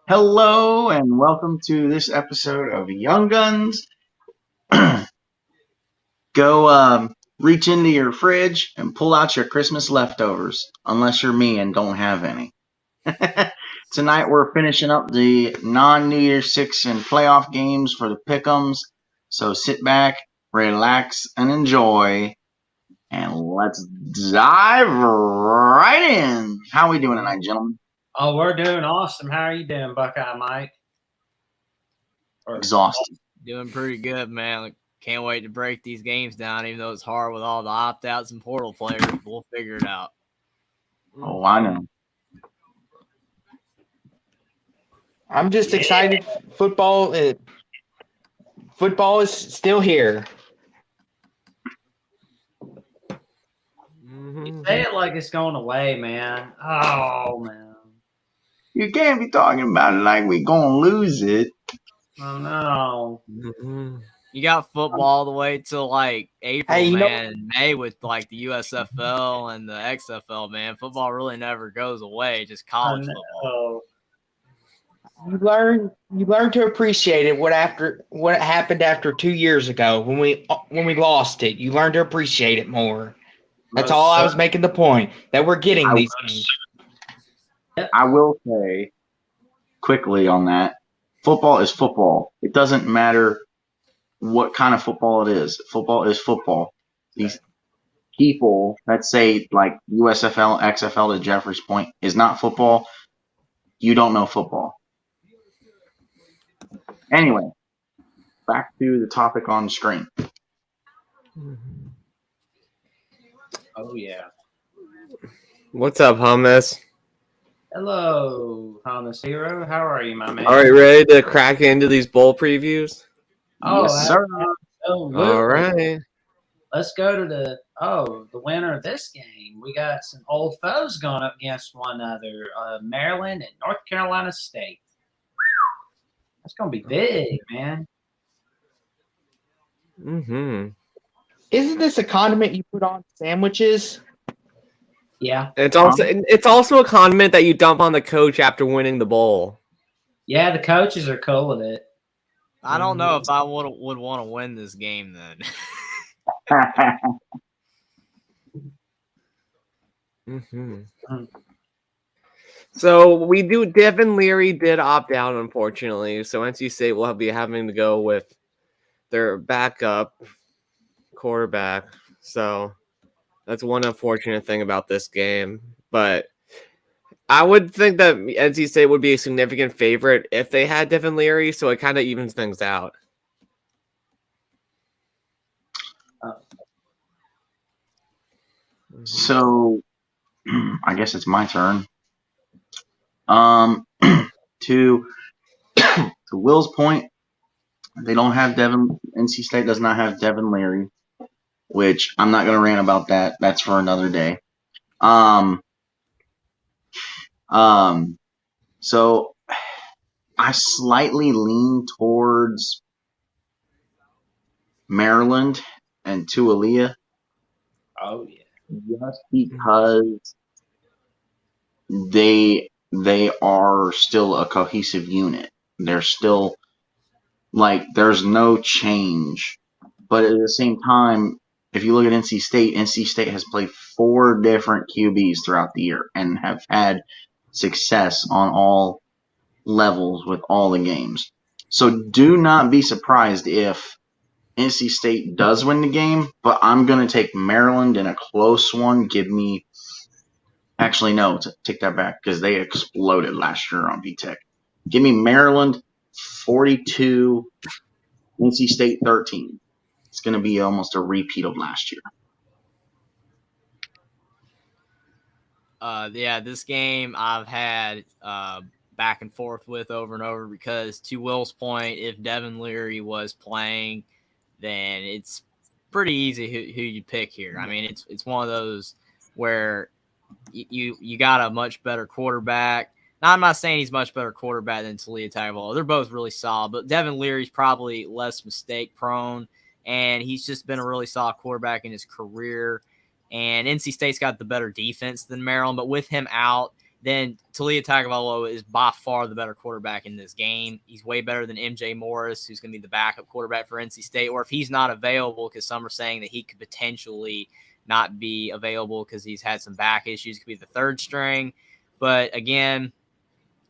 Hello and welcome to this episode of Young Guns. Go reach into your fridge and pull out your Christmas leftovers, unless you're me and don't have any. Tonight we're finishing up the non-New Year's Six and playoff games for the Pick'ems. So sit back, relax, and enjoy. And let's dive right in. How are we doing tonight, gentlemen? Oh, we're doing awesome. How are you doing, Buckeye Mike? Exhausted. Doing pretty good, man. Can't wait to break these games down, even though it's hard with all the opt-outs and portal players. We'll figure it out. Oh, I know. I'm just excited. Football is still here. You say it like it's going away, man. Oh, man. You can't be talking about it like we gonna lose it. Oh, no. You got football all the way till like April, Hey, man, and May with like the USFL and the XFL, man. Football really never goes away, just college football. You learn to appreciate it. What happened after 2 years ago when we lost it? You learn to appreciate it more. That's all I was making the point that we're getting these games. I will say quickly on that, football is football. It doesn't matter what kind of football it is. Football is football. These people that say like USFL, XFL to Jeffrey's point is not football. You don't know football. Anyway, back to the topic on screen. Oh, yeah. What's up, hummus? Hello, Thomas Hero. How are you, my man? All right, ready to crack into these bowl previews? Oh, Yes, sir. All right. Let's go to the winner of this game. We got some old foes going up against one another, Maryland and North Carolina State. That's going to be big, man. Mm-hmm. Isn't this a condiment you put on sandwiches? Yeah. It's also a condiment that you dump on the coach after winning the bowl. Yeah, the coaches are cool with it. I don't know if I would want to win this game then. Mm-hmm. So Devin Leary did opt out, unfortunately. So NC State will be having to go with their backup quarterback. So that's one unfortunate thing about this game. But I would think that NC State would be a significant favorite if they had Devin Leary, so it kind of evens things out. So, I guess it's my turn. To Will's point, they don't have NC State does not have Devin Leary, which I'm not going to rant about that. That's for another day. So I slightly lean towards Maryland and Tualia. Oh, yeah. Just because they are still a cohesive unit. They're still like there's no change. But at the same time, if you look at NC State has played 4 different QBs throughout the year and have had success on all levels with all the games. So do not be surprised if NC State does win the game, but I'm going to take Maryland in a close one. Actually, no, take that back because they exploded last year on VTech. Give me Maryland 42, NC State 13. It's going to be almost a repeat of last year. Yeah, this game I've had back and forth with over and over because, to Will's point, if Devin Leary was playing, then it's pretty easy who you pick here. I mean, it's one of those where you got a much better quarterback. Now, I'm not saying he's much better quarterback than Talia Tagovailoa. They're both really solid, but Devin Leary's probably less mistake prone, and he's just been a really solid quarterback in his career. And NC State's got the better defense than Maryland, but with him out, then Talia Tagovailoa is by far the better quarterback in this game. He's way better than MJ Morris, who's going to be the backup quarterback for NC State, or if he's not available, because some are saying that he could potentially not be available because he's had some back issues, could be the third string. But again,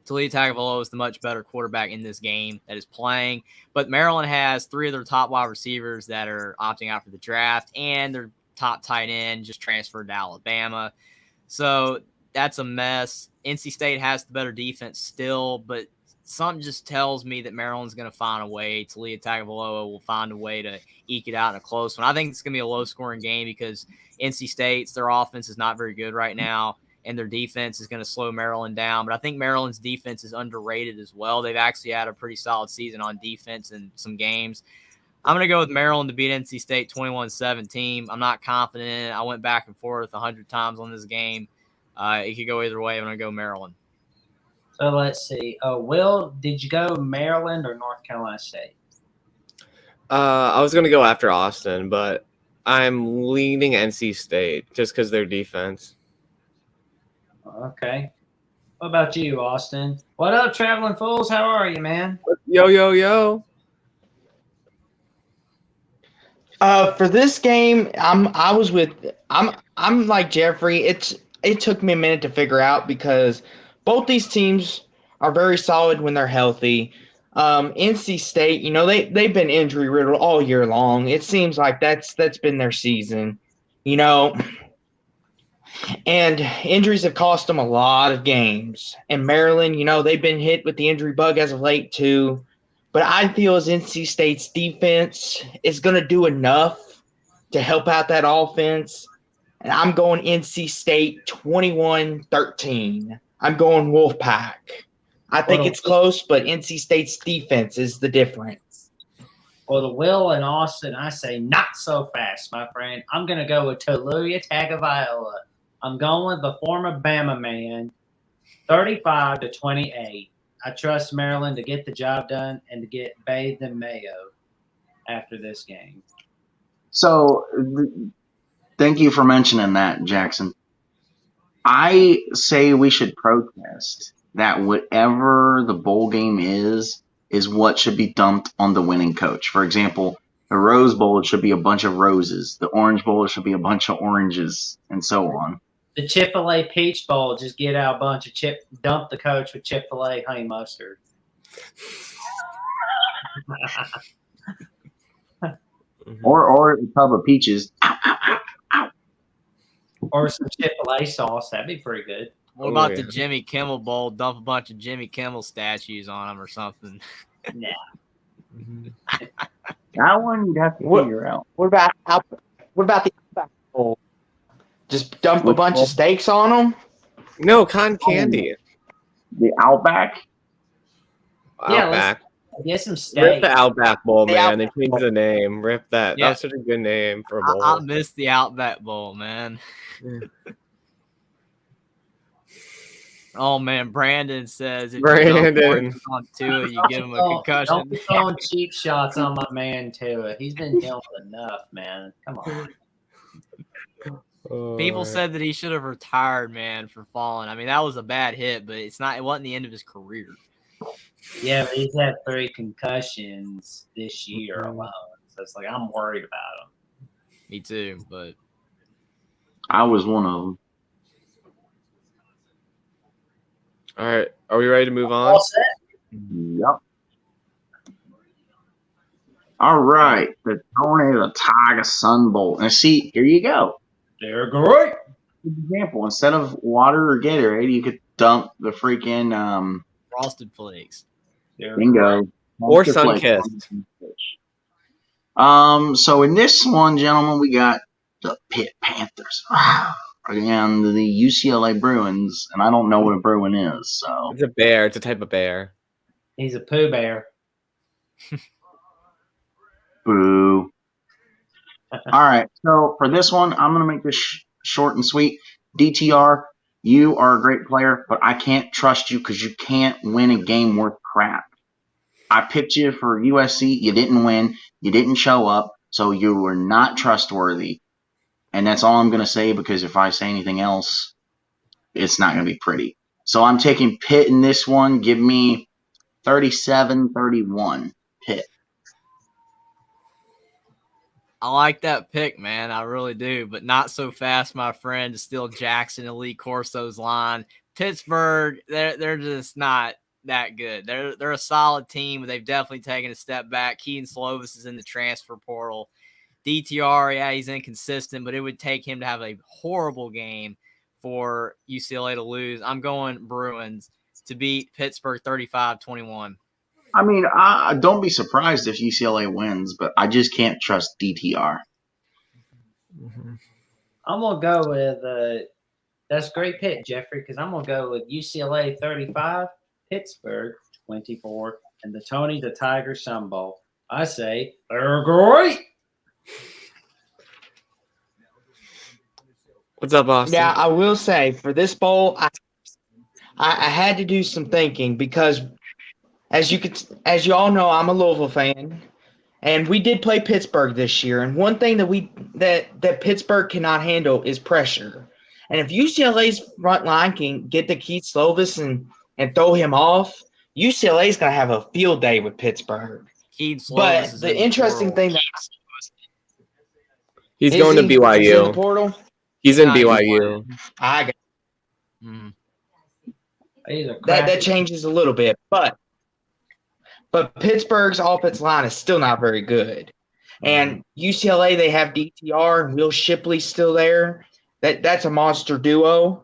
Talia Tagovailoa is the much better quarterback in this game that is playing. But Maryland has 3 of their top wide receivers that are opting out for the draft, and their top tight end just transferred to Alabama. So that's a mess. NC State has the better defense still, but something just tells me that Maryland's going to find a way. Talia Tagovailoa will find a way to eke it out in a close one. I think it's going to be a low-scoring game because NC State's, their offense is not very good right now, and their defense is going to slow Maryland down. But I think Maryland's defense is underrated as well. They've actually had a pretty solid season on defense in some games. I'm going to go with Maryland to beat NC State 21-17. I'm not confident in it. I went back and forth 100 times on this game. It could go either way. I'm going to go Maryland. So let's see. Will, did you go Maryland or North Carolina State? I was gonna go after Austin, but I'm leaning NC State just because their defense. Okay. What about you, Austin? What up, Traveling Fools? How are you, man? Yo, yo, yo. For this game, I'm like Jeffrey. It took me a minute to figure out because both these teams are very solid when they're healthy. NC State, they've been injury riddled all year long. It seems like that's been their season, and injuries have cost them a lot of games. And Maryland, they've been hit with the injury bug as of late too. But I feel as NC State's defense is going to do enough to help out that offense. And I'm going NC State 21-13. I'm going Wolfpack. I think it's close, but NC State's defense is the difference. Well, the Will and Austin, I say not so fast, my friend. I'm going to go with Talia Tagovailoa. I'm going with the former Bama man, 35-28. I trust Maryland to get the job done and to get bathed in mayo after this game. So, thank you for mentioning that, Jackson. I say we should protest that whatever the bowl game is what should be dumped on the winning coach. For example, the Rose Bowl, it should be a bunch of roses. The Orange Bowl, it should be a bunch of oranges, and so on. The Chick-fil-A Peach Bowl, just get out a bunch of dump the coach with Chick-fil-A honey mustard. Or a tub of peaches. Ow, ow, ow, ow. Or some Chick-fil-A sauce. That'd be pretty good. What about the Jimmy Kimmel Bowl? Dump a bunch of Jimmy Kimmel statues on them or something. Nah. That one you'd have to figure out. What about the Outback Bowl? Just dump a bunch of steaks on them? No, cotton candy. The Outback? Outback. Get some steak. Rip the Outback Bowl, man. They changed the name. Rip that. Yeah. That's such a good name for a bowl. I miss the Outback Bowl, man. Oh, man. Brandon says if Brandon. you on Tua, you give him a concussion. Don't be throwing cheap shots on my man, Tua. He's been dealing enough, man. Come on. People said that he should have retired, man, for falling. I mean, that was a bad hit, but it wasn't the end of his career. Yeah, but he's had 3 concussions this year alone. So it's like I'm worried about him. Me too, but I was one of them. All right. Are we ready to move on? All set? Yep. All right. The Tornado Tiger Sun Bowl. And see, here you go. They're great. Good example. Instead of water or Gatorade, you could dump the freaking Frosted Flakes. bingo. Or Monster Sunkist. So in this one, gentlemen, we got the Pitt Panthers and the UCLA Bruins, and I don't know what a Bruin is, so It's a bear. It's a type of bear. He's a Pooh Bear. boo. All right, so for this one, I'm going to make this short and sweet. DTR, you are a great player, but I can't trust you because you can't win a game worth crap. I picked you for USC. You didn't win. You didn't show up, so you were not trustworthy. And that's all I'm going to say because if I say anything else, it's not going to be pretty. So I'm taking Pitt in this one. Give me 37-31 Pitt. I like that pick, man. I really do, but not so fast, my friend, to steal Jackson and Lee Corso's line. Pittsburgh, they're just not that good. They're a solid team, but they've definitely taken a step back. Keaton Slovis is in the transfer portal. DTR, yeah, he's inconsistent, but it would take him to have a horrible game for UCLA to lose. I'm going Bruins to beat Pittsburgh 35-21. I mean, I don't be surprised if UCLA wins, but I just can't trust DTR. I'm gonna go with that's a great pick, Jeffrey, because I'm gonna go with UCLA 35, Pittsburgh 24, and the Tony the Tiger Sun Bowl. I say they're great. What's up, Austin? Yeah, I will say for this bowl, I had to do some thinking because as you all know, I'm a Louisville fan, and we did play Pittsburgh this year. And one thing that Pittsburgh cannot handle is pressure. And if UCLA's front line can get to Keith Slovis and throw him off, UCLA's gonna have a field day with Pittsburgh. Keaton Slovis But is the in interesting portal. thing He's is going to he- He's in the BYU. portal. He's in Not even BYU. I got Mhm. He's a that crappy- changes a little bit, but Pittsburgh's offensive line is still not very good. And UCLA, they have DTR and Will Shipley still there. That's a monster duo.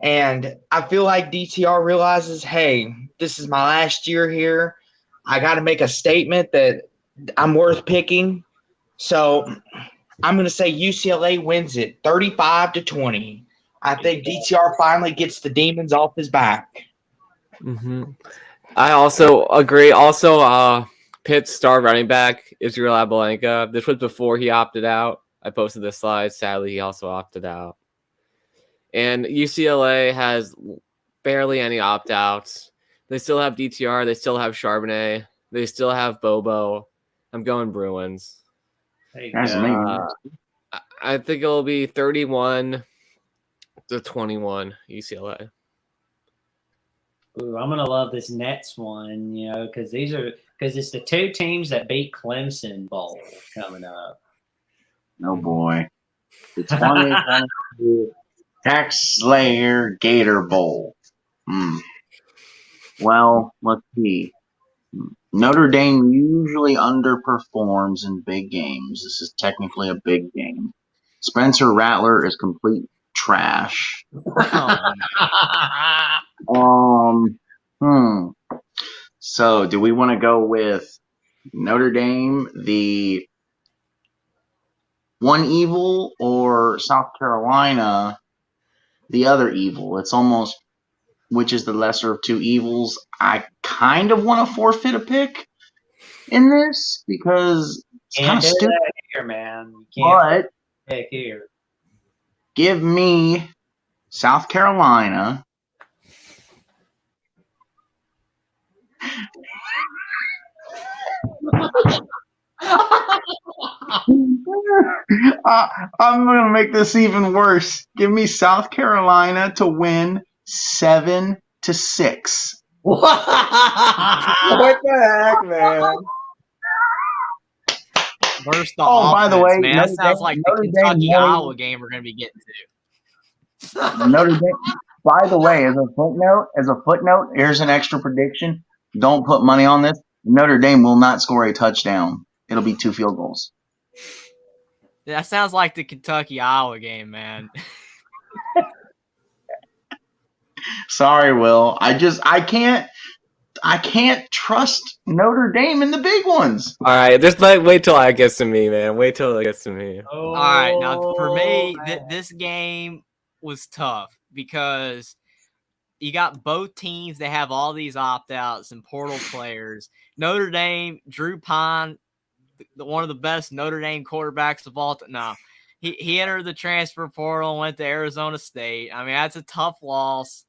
And I feel like DTR realizes, hey, this is my last year here. I got to make a statement that I'm worth picking. So I'm going to say UCLA wins it 35-20. I think DTR finally gets the demons off his back. Mm-hmm. I also agree. Also, Pitt's star running back, Israel Abalenka. This was before he opted out. I posted this slide. Sadly, he also opted out. And UCLA has barely any opt-outs. They still have DTR. They still have Charbonnet. They still have Bobo. I'm going Bruins. There you That's go. amazing. I think it'll be 31-21 UCLA. Ooh, I'm gonna love this Nets one, because it's the two teams that beat Clemson Bowl coming up. Oh boy. The 2022 Tax Slayer Gator Bowl. Well, let's see. Notre Dame usually underperforms in big games. This is technically a big game. Spencer Rattler is complete trash. So do we want to go with Notre Dame, the one evil, or South Carolina, the other evil? It's almost which is the lesser of two evils. I kind of want to forfeit a pick in this because it's kind Can't of do stupid. that here, man. You can't But pick here. give me South Carolina. I'm going to make this even worse. Give me South Carolina to win 7-6. What the heck, man? Where's the Oh, by the offense, way, man? Notre That sounds Dame- like Notre the Dame Kentucky won- Iowa game we're going to be getting to. Notre Dame. By the way, as a footnote, here's an extra prediction. Don't put money on this. Notre Dame will not score a touchdown. It'll be 2 field goals. That sounds like the Kentucky Iowa game, man. Sorry, Will. I can't trust Notre Dame in the big ones. All right, just wait till it gets to me, man. Wait till it gets to me. All right, now for me, man. this game was tough because you got both teams that have all these opt-outs and portal players. Notre Dame, Drew Pine, one of the best Notre Dame quarterbacks of all time. No, he entered the transfer portal and went to Arizona State. I mean, that's a tough loss.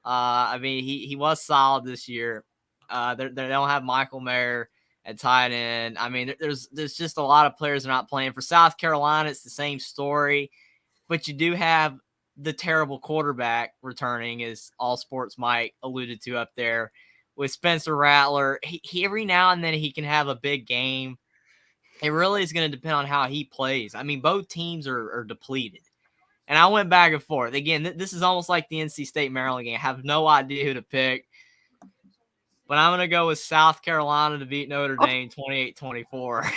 I mean, he was solid this year. They don't have Michael Mayer at tight end. I mean, there's just a lot of players that are not playing. For South Carolina, it's the same story. But you do have the terrible quarterback returning, as All Sports Mike alluded to up there, with Spencer Rattler. He every now and then he can have a big game. It really is going to depend on how he plays. I mean, both teams are depleted. And I went back and forth. Again, this is almost like the NC State-Maryland game. I have no idea who to pick. But I'm going to go with South Carolina to beat Notre Dame 28-24.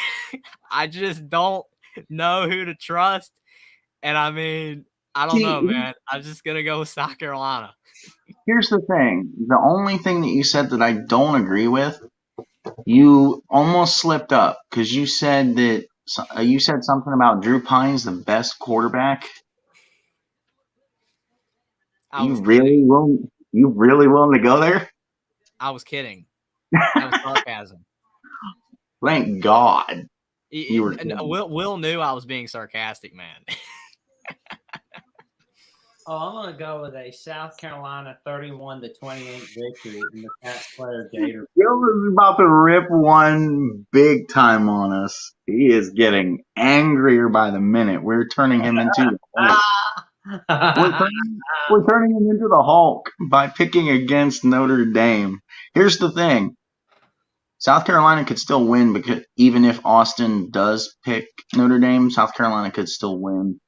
I just don't know who to trust. And, I mean, I don't know, man. I'm just going to go with South Carolina. Here's the thing. The only thing that you said that I don't agree with, you almost slipped up because you said something about Drew Pine's the best quarterback. You really willing to go there? I was kidding. That was sarcasm. Thank God. Will knew I was being sarcastic, man. I'm going to go with a South Carolina 31-28 victory in the Cat Player Gator. Will is about to rip one big time on us. He is getting angrier by the minute. We're turning him into the Hulk. We're turning him into the Hulk by picking against Notre Dame. Here's the thing. South Carolina could still win because even if Austin does pick Notre Dame, South Carolina could still win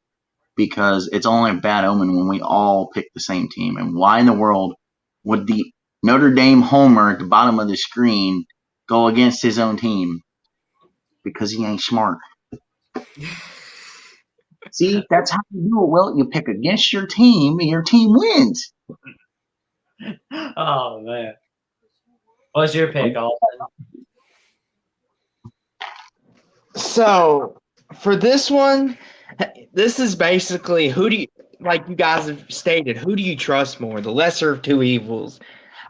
because it's only a bad omen when we all pick the same team. And why in the world would the Notre Dame homer at the bottom of the screen go against his own team? Because he ain't smart. See, that's how you do it, Will. You pick against your team and your team wins. Oh, man. What's your pick, Alton? So, for this one, this is basically like you guys have stated, who do you trust more? The lesser of two evils.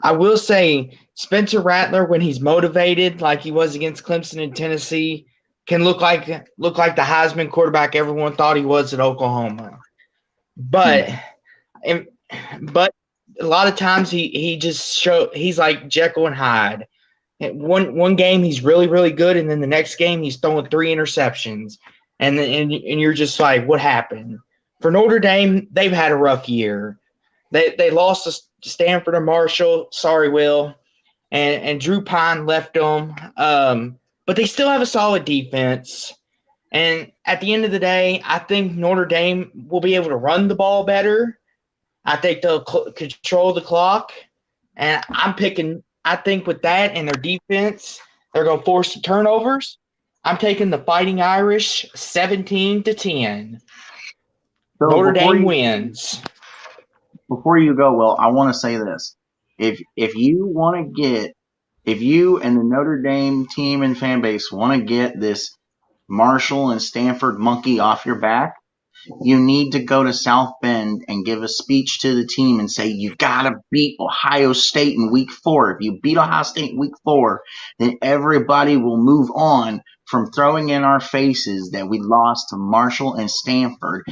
I will say Spencer Rattler, when he's motivated, like he was against Clemson and Tennessee, can look like the Heisman quarterback everyone thought he was at Oklahoma. But a lot of times he's like Jekyll and Hyde. One game he's really, really good, and then the next game he's throwing 3 interceptions. And you're just like, what happened? For Notre Dame, they've had a rough year. They lost to Stanford and Marshall. Sorry, Will. And Drew Pine left them. But they still have a solid defense. And at the end of the day, I think Notre Dame will be able to run the ball better. I think they'll control the clock. And I think with that and their defense, they're going to force the turnovers. I'm taking the Fighting Irish 17-10. So Notre Dame wins. Before you go, Will, I want to say this. If you and the Notre Dame team and fan base want to get this Marshall and Stanford monkey off your back, you need to go to South Bend and give a speech to the team and say, you got to beat Ohio State in week 4. If you beat Ohio State in week 4, then everybody will move on from throwing in our faces that we lost to Marshall and Stanford.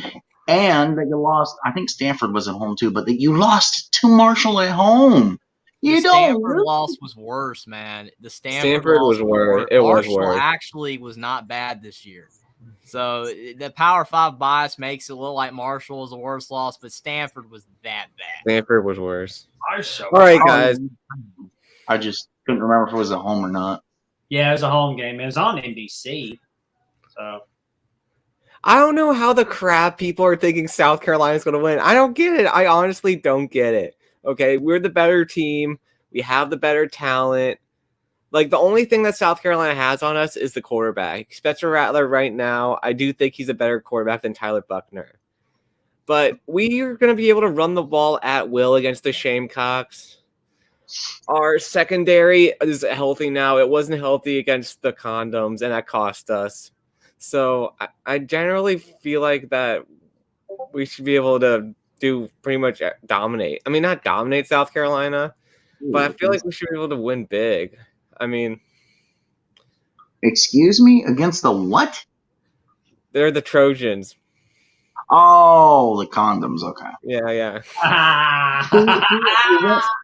And that you lost, I think Stanford was at home too, but that you lost to Marshall at home. The Stanford loss was worse, man. The Stanford loss was worse. Marshall actually was not bad this year. So the Power 5 bias makes it look like Marshall was the worst loss, but Stanford was that bad. Stanford was worse. All right, guys. I just couldn't remember if it was a home or not. Yeah, it was a home game. It was on NBC. So I don't know how the crap people are thinking South Carolina's going to win. I don't get it. I honestly don't get it. Okay, we're the better team. We have the better talent. Like, the only thing that South Carolina has on us is the quarterback. Spencer Rattler right now, I do think he's a better quarterback than Tyler Buchner. But we are going to be able to run the ball at will against the Shamecocks. Our secondary is healthy now. It wasn't healthy against the Condoms, and that cost us. So I generally feel like that we should be able to do pretty much dominate. I mean, not dominate South Carolina, but I feel like we should be able to win big. I mean, excuse me, against the what? They're the Trojans. Oh, the Condoms. Okay. Yeah.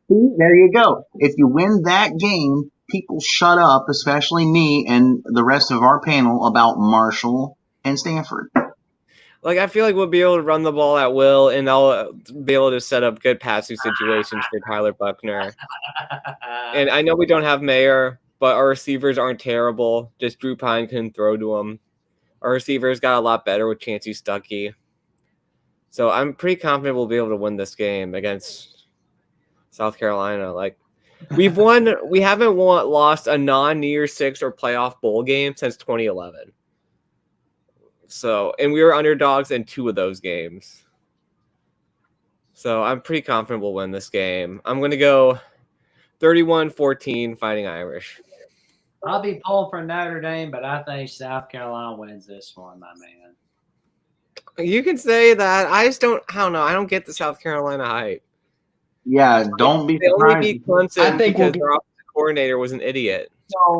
See, there you go. If you win that game, people shut up, especially me and the rest of our panel, about Marshall and Stanford. Like, I feel like we'll be able to run the ball at will, and they'll be able to set up good passing situations for Tyler Buckner. And I know we don't have Mayer, but our receivers aren't terrible. Just Drew Pine couldn't throw to him. Our receivers got a lot better with Chancey Stuckey. So I'm pretty confident we'll be able to win this game against South Carolina. Like, we haven't lost a non-New Year's Six or playoff bowl game since 2011. So, and we were underdogs in 2 of those games. So I'm pretty confident we'll win this game. I'm going to go 31-14 Fighting Irish. I'll be pulling for Notre Dame, but I think South Carolina wins this one, my man. You can say that. I don't know. I don't get the South Carolina hype. Yeah, don't be They only surprised. beat Clemson I think because their offensive coordinator was an idiot.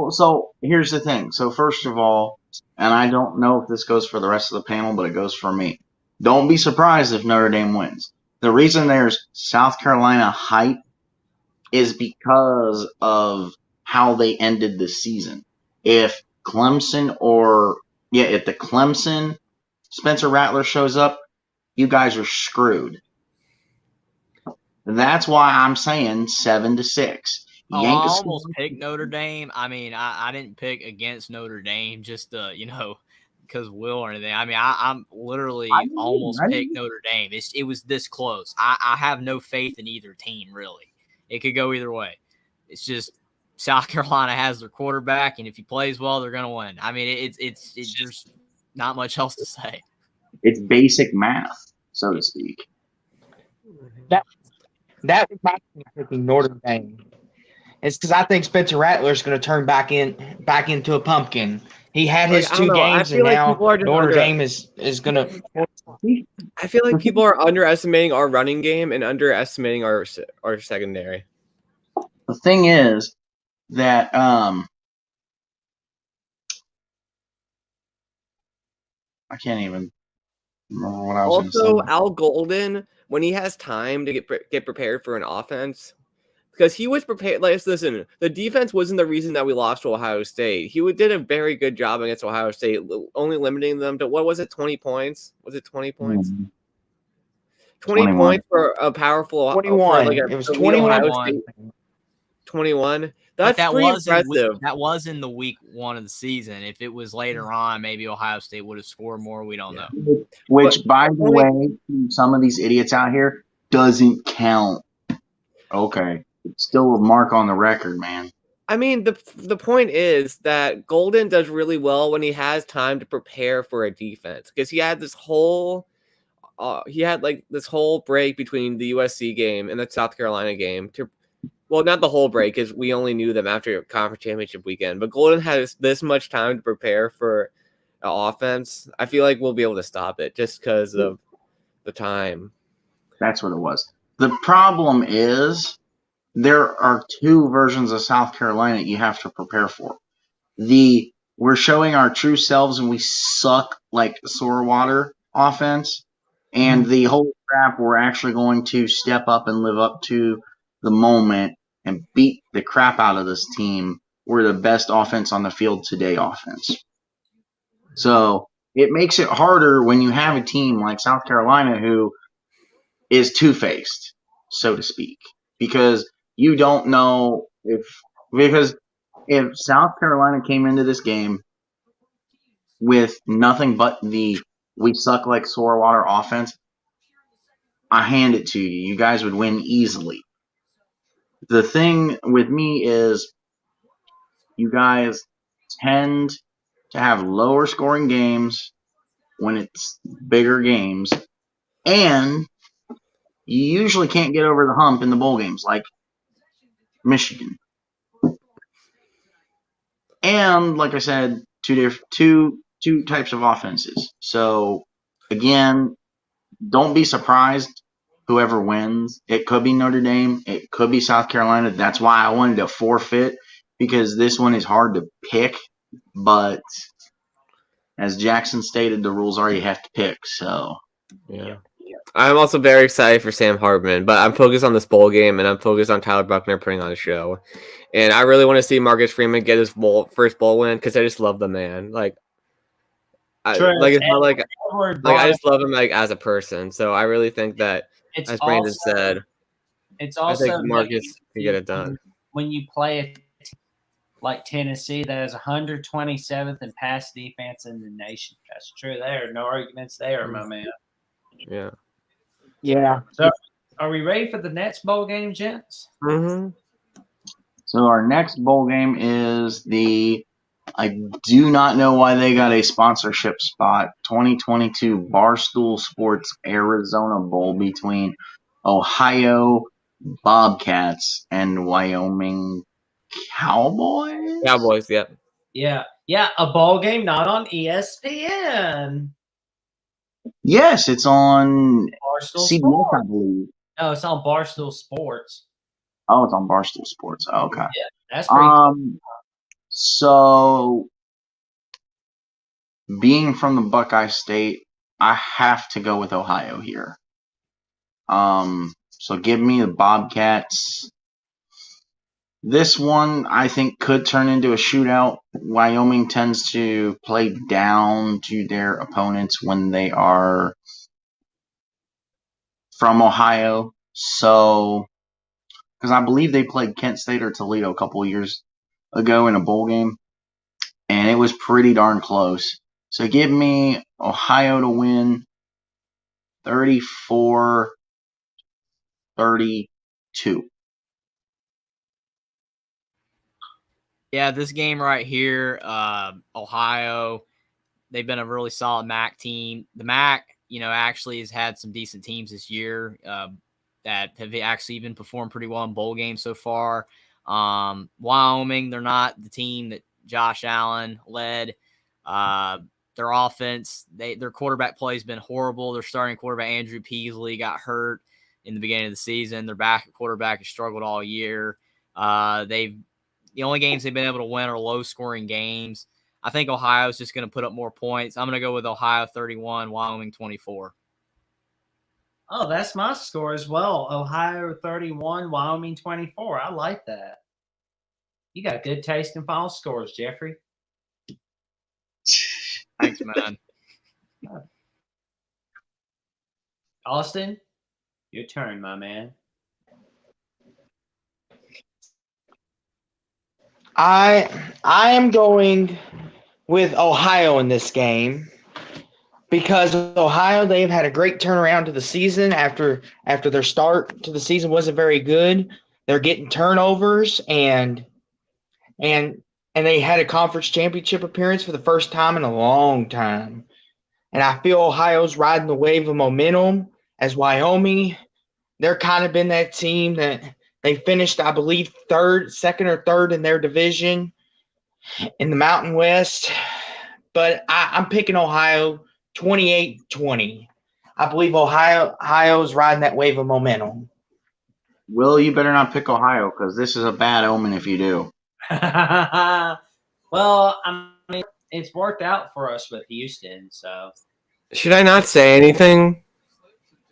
So here's the thing. So first of all, and I don't know if this goes for the rest of the panel, but it goes for me. Don't be surprised if Notre Dame wins. The reason there's South Carolina hype is because of how they ended the season. If the Clemson Spencer Rattler shows up, you guys are screwed. That's why I'm saying 7-6. Oh, I almost picked Notre Dame. I mean, I didn't pick against Notre Dame just because Will or anything. I mean, I'm literally almost picked Notre Dame. It was this close. I have no faith in either team, really. It could go either way. It's just South Carolina has their quarterback, and if he plays well, they're going to win. I mean, it's just not much else to say. It's basic math, so to speak. That was my picking Notre Dame. It's because I think Spencer Rattler is going to turn back into a pumpkin. He had his 2 games, and now Notre Dame is going to. I feel like people are underestimating our running game and underestimating our secondary. The thing is that I can't even remember what I was going to Also, say. Al Golden, when he has time to get prepared for an offense, because he was prepared. Like, listen, the defense wasn't the reason that we lost to Ohio State. He did a very good job against Ohio State, only limiting them to, what was it, 20 points? Was it 20 points? 20 points for a powerful 21. It was 21. 21. That's that pretty was impressive. That was in the week 1 of the season. If it was later on, maybe Ohio State would have scored more. We don't know. Which, by the way, some of these idiots out here, doesn't count. Okay. It's still a mark on the record, man. I mean, the point is that Golden does really well when he has time to prepare for a defense, because he had this whole break between the USC game and the South Carolina game well, not the whole break, because we only knew them after conference championship weekend, but Golden has this much time to prepare for an offense. I feel like we'll be able to stop it just because of the time. That's what it was. The problem is there are 2 versions of South Carolina you have to prepare for. We're showing our true selves and we suck like sore water offense, and the whole crap, we're actually going to step up and live up to the moment and beat the crap out of this team. We're the best offense on the field today offense. So it makes it harder when you have a team like South Carolina who is two-faced, so to speak, because you don't know because if South Carolina came into this game with nothing but the we suck like sore water offense, I hand it to you. You guys would win easily. The thing with me is you guys tend to have lower scoring games when it's bigger games, and you usually can't get over the hump in the bowl games like Michigan. And like I said, two types of offenses. So again, don't be surprised whoever wins. It could be Notre Dame. It could be South Carolina. That's why I wanted to forfeit, because this one is hard to pick. But as Jackson stated, the rules are you have to pick. So yeah. I'm also very excited for Sam Hartman, but I'm focused on this bowl game, and I'm focused on Tyler Buckner putting on a show. And I really want to see Marcus Freeman get his first bowl win, because I just love the man. Like, True. like it's not like Edward I Bryant, just love him like as a person. So I really think that, it's as Brandon also said, it's I think also Marcus can get it done. when you play a team like Tennessee that is 127th in pass defense in the nation. That's true. There, no arguments there, my man. Yeah. Yeah. So, are we ready for the next bowl game, gents? Mm-hmm. So our next bowl game is I do not know why they got a sponsorship spot, 2022 Barstool Sports Arizona Bowl between Ohio Bobcats and Wyoming Cowboys. Cowboys, yep. Yeah, a bowl game not on ESPN. Yes, it's on Barstool CBS, Sports. I believe. No, it's on Barstool Sports. Oh, it's on Barstool Sports. Okay. Yeah, that's pretty cool. So being from the Buckeye State, I have to go with Ohio here. So give me the Bobcats. This one, I think, could turn into a shootout. Wyoming tends to play down to their opponents when they are from Ohio. So, because I believe they played Kent State or Toledo a couple of years ago in a bowl game, and it was pretty darn close. So give me Ohio to win 34-32. Yeah, this game right here, Ohio, they've been a really solid MAC team. The MAC, actually has had some decent teams this year that have actually even performed pretty well in bowl games so far. Wyoming, they're not the team that Josh Allen led. Their offense, their quarterback play has been horrible. Their starting quarterback, Andrew Peasley, got hurt in the beginning of the season. Their backup quarterback has struggled all year. The only games they've been able to win are low-scoring games. I think Ohio's just going to put up more points. I'm going to go with Ohio 31, Wyoming 24. Oh, that's my score as well. Ohio 31, Wyoming 24. I like that. You got good taste in final scores, Jeffrey. Thanks, man. Austin, your turn, my man. I am going with Ohio in this game because Ohio, they've had a great turnaround to the season after their start to the season wasn't very good. They're getting turnovers and they had a conference championship appearance for the first time in a long time. And I feel Ohio's riding the wave of momentum as Wyoming. They're kind of been that team that they finished, I believe, second or third in their division in the Mountain West. But I'm picking Ohio 28-20. I believe Ohio's riding that wave of momentum. Will, you better not pick Ohio because this is a bad omen if you do. Well, I mean, it's worked out for us with Houston, so. Should I not say anything?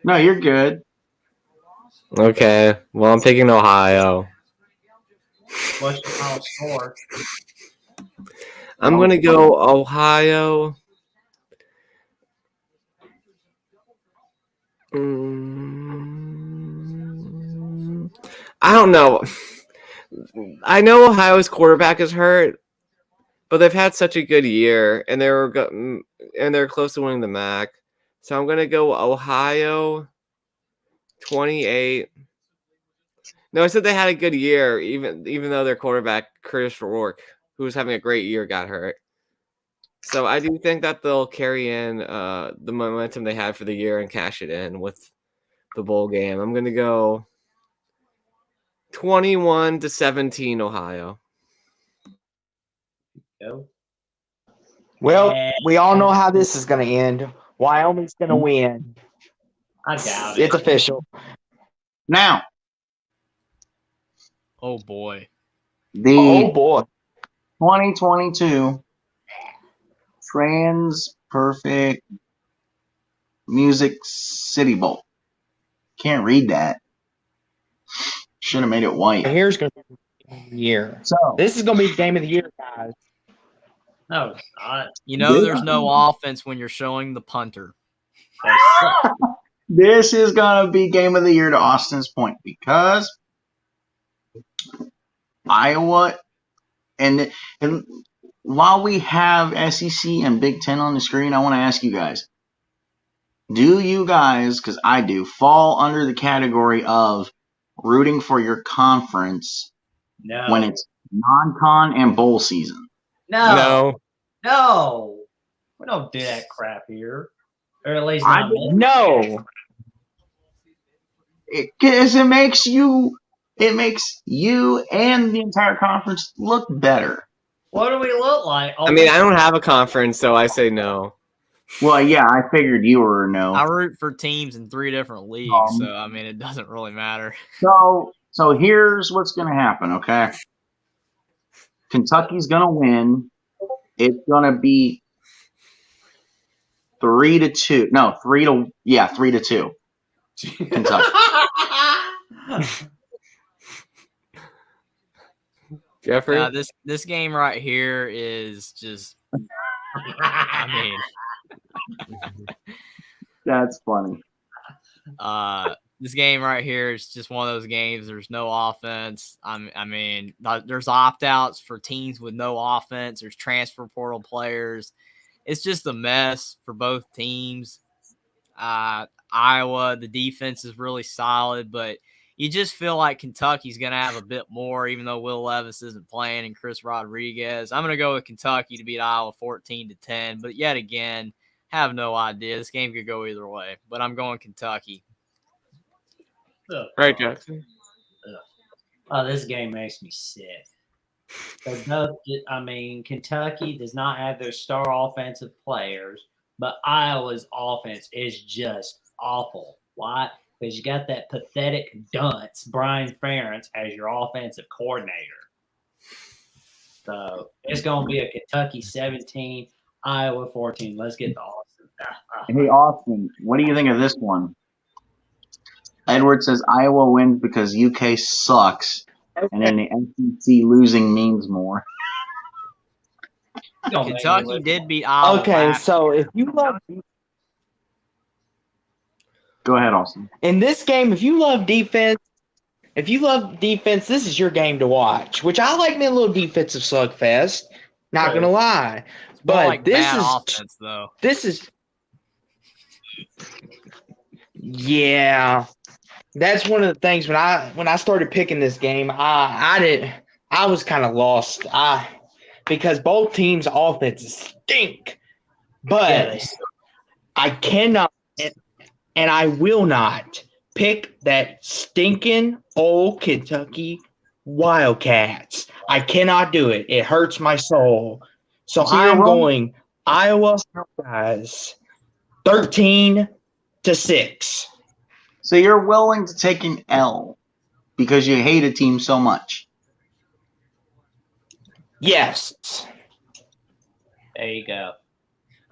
No, you're good. Okay. Well, I'm picking Ohio. What's your final score? I'm going to go Ohio. I don't know. I know Ohio's quarterback is hurt, but they've had such a good year, and they're close to winning the MAC. So I'm going to go Ohio 28. No, I said they had a good year, even though their quarterback, Curtis Rourke, who was having a great year, got hurt. So I do think that they'll carry in the momentum they had for the year and cash it in with the bowl game. I'm going to go 21-17 Ohio. Go. Well, we all know how this is going to end. Wyoming's going to win. I doubt it. It's official. Now, Oh, boy. the Oh, boy. 2022 Trans Perfect Music City Bowl. Can't read that. Should have made it white. Here's going to be the year. So, This is going to be the game of the year, guys. No, it's not. You know, there's no offense when you're showing the punter. They suck. This is gonna be game of the year to Austin's point because Iowa and while we have SEC and Big Ten on the screen, I want to ask you guys: do you guys, because I do, fall under the category of rooting for your conference No. when it's non-con and bowl season? No. No. We don't do that crap here. Or at least I not do. me. No. Because it makes you and the entire conference look better. What do we look like? I mean, I don't have a conference, so I say no. Well, yeah, I figured you were a no. I root for teams in 3 different leagues, so I mean, it doesn't really matter. So here's what's going to happen, okay? Kentucky's going to win. It's going to be 3-2. No, 3-2. Kentucky. Jeffrey? This game right here is just, I mean, That's funny. this game right here is just one of those games. There's no offense. I mean, there's opt-outs for teams with no offense. There's transfer portal players. It's just a mess for both teams. Iowa, the defense is really solid, but you just feel like Kentucky's going to have a bit more, even though Will Levis isn't playing and Chris Rodriguez. I'm going to go with Kentucky to beat Iowa 14-10, but yet again, have no idea. This game could go either way, but I'm going Kentucky. Right, Jackson? Oh, this game makes me sick. Kentucky does not have their star offensive players, but Iowa's offense is just awful. Why? Because you got that pathetic dunce, Brian Ferentz, as your offensive coordinator. So it's going to be a Kentucky 17, Iowa 14. Let's get to Austin. Hey, Austin, what do you think of this one? Edward says Iowa wins because UK sucks, and then the SEC losing means more. Kentucky did beat Iowa. Okay, so if you love Go ahead, Austin. in this game, if you love defense, this is your game to watch. Which I like me a little defensive slugfest. Not gonna lie, It's more but like this bad is offense, though. Yeah. That's one of the things when I started picking this game, I was kind of lost. Because both teams' offenses stink. But I cannot and I will not pick that stinking old Kentucky Wildcats. I cannot do it. It hurts my soul. So I'm going Iowa guys 13-6. So you're willing to take an L because you hate a team so much. Yes. There you go.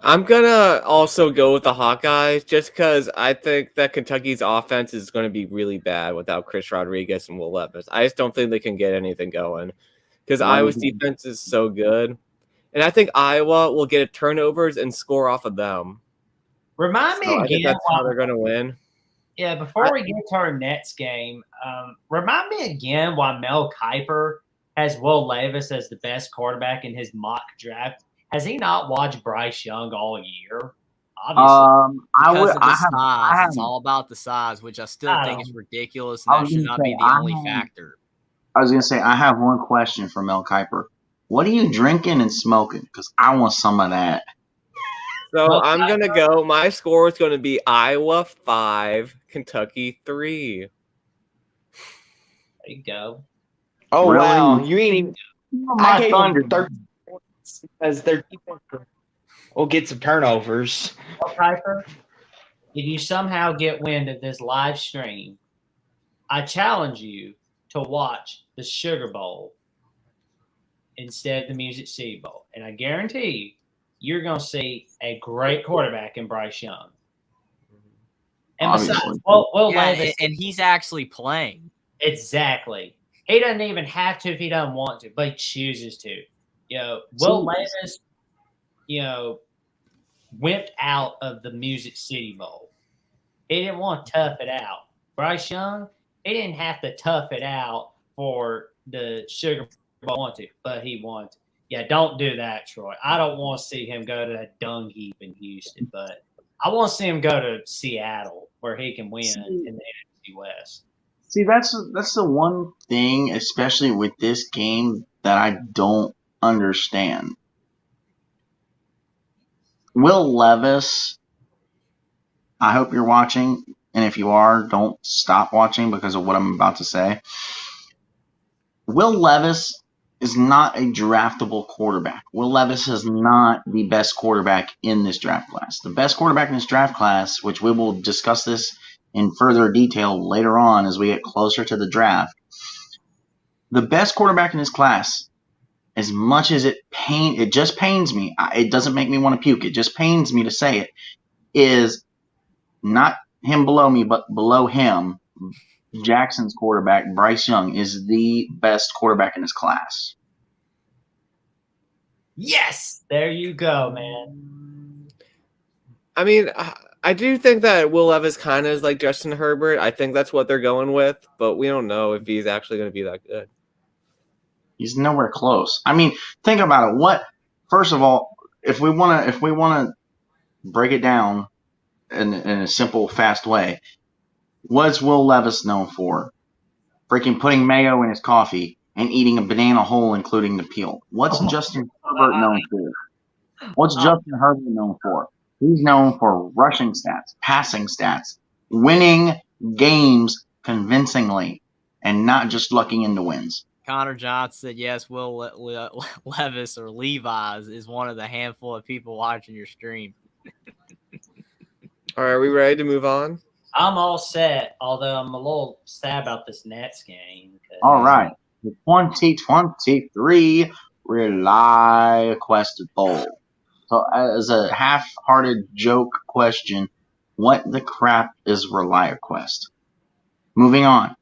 I'm going to also go with the Hawkeyes just because I think that Kentucky's offense is going to be really bad without Chris Rodriguez and Will Levis. I just don't think they can get anything going because Iowa's defense is so good. And I think Iowa will get turnovers and score off of them. Remind me So I think again. that's how they're going to win. Yeah, before we get to our Nets game, remind me again why Mel Kiper has Will Levis as the best quarterback in his mock draft. Has he not watched Bryce Young all year? Obviously. Because of the size. It's all about the size, which I still think is ridiculous, and that should not be the only factor. I was going to say, I have one question for Mel Kiper. What are you drinking and smoking? Because I want some of that. So I'm going to go. My score is going to be Iowa 5, Kentucky 3. There you go. Oh, Really? wow. You ain't even. I gave Thunder. them 13 points because their defense will get some turnovers. Well, Kiper, if you somehow get wind of this live stream, I challenge you to watch the Sugar Bowl instead of the Music City Bowl. And I guarantee you, you're going to see a great quarterback in Bryce Young. And besides, Will Levis, and he's actually playing. Exactly. He doesn't even have to if he doesn't want to, but he chooses to. Will Levis wimped out of the Music City Bowl. He didn't want to tough it out. Bryce Young, he didn't have to tough it out for the Sugar Bowl wanted, but he wanted. Yeah, don't do that, Troy. I don't want to see him go to that dung heap in Houston, but I want to see him go to Seattle where he can win in the NFC West. See, that's the one thing, especially with this game, that I don't understand. Will Levis, I hope you're watching, and if you are, don't stop watching because of what I'm about to say. Will Levis is not a draftable quarterback. Will Levis is not the best quarterback in this draft class. The best quarterback in this draft class, which we will discuss this in further detail later on as we get closer to the draft, the best quarterback in this class, as much as it just pains me, it doesn't make me want to puke, it just pains me to say it, is not him below me, but below him, Jackson's quarterback, Bryce Young, is the best quarterback in his class. Yes! There you go, man. I mean, I do think that Will Levis kind of is like Justin Herbert. I think that's what they're going with, but we don't know if he's actually going to be that good. He's nowhere close. I mean, think about it. First of all, if we want to break it down in a simple, fast way, what's Will Levis known for? Freaking putting mayo in his coffee and eating a banana whole, including the peel. What's Justin Herbert known for? What's Justin Herbert known for? He's known for rushing stats, passing stats, winning games convincingly, and not just lucking into wins. Connor Johnson said, yes, Will Levis or Levi's is one of the handful of people watching your stream. All right, are we ready to move on? I'm all set, although I'm a little sad about this Nets game. All right. The 2023 ReliaQuest Bowl. So as a half-hearted joke question, what the crap is ReliaQuest? Moving on.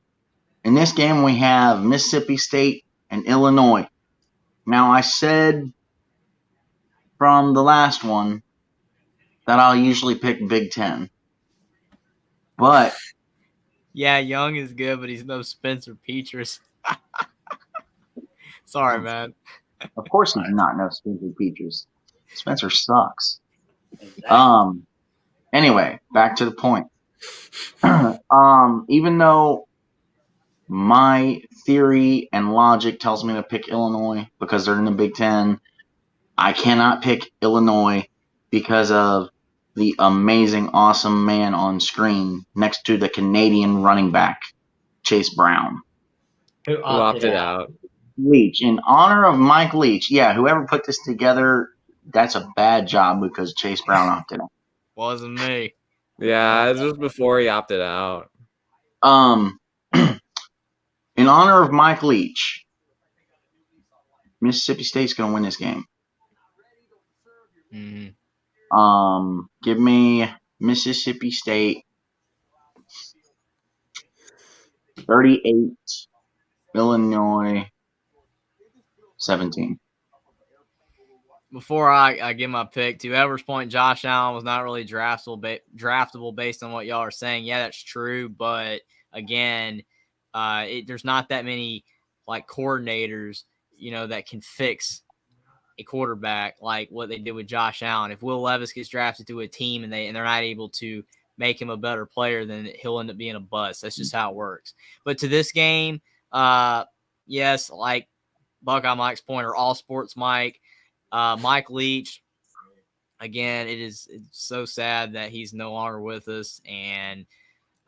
In this game, we have Mississippi State and Illinois. Now, I said from the last one that I'll usually pick Big Ten. But yeah, Young is good, but he's no Spencer Petras. Sorry, man. Of course he's not no Spencer Petras. Spencer sucks. Exactly. Anyway, back to the point. Even though my theory and logic tells me to pick Illinois because they're in the Big Ten, I cannot pick Illinois because of the amazing, awesome man on screen next to the Canadian running back, Chase Brown. Who opted out. Leach. In honor of Mike Leach. Yeah, whoever put this together, that's a bad job because Chase Brown opted out. Wasn't me. Yeah, this was before he opted out. In honor of Mike Leach, Mississippi State's going to win this game. Mm-hmm. Give me Mississippi State 38, Illinois 17. Before I give my pick, to Ever's point, Josh Allen was not really draftable based on what y'all are saying. Yeah, that's true, but again, there's not that many like coordinators, that can fix a quarterback like what they did with Josh Allen. If Will Levis gets drafted to a team and they're not able to make him a better player, then he'll end up being a bust. That's just how it works. But to this game, yes, like Buckeye Mike's point or All Sports Mike, Mike Leach, again, it's so sad that he's no longer with us, and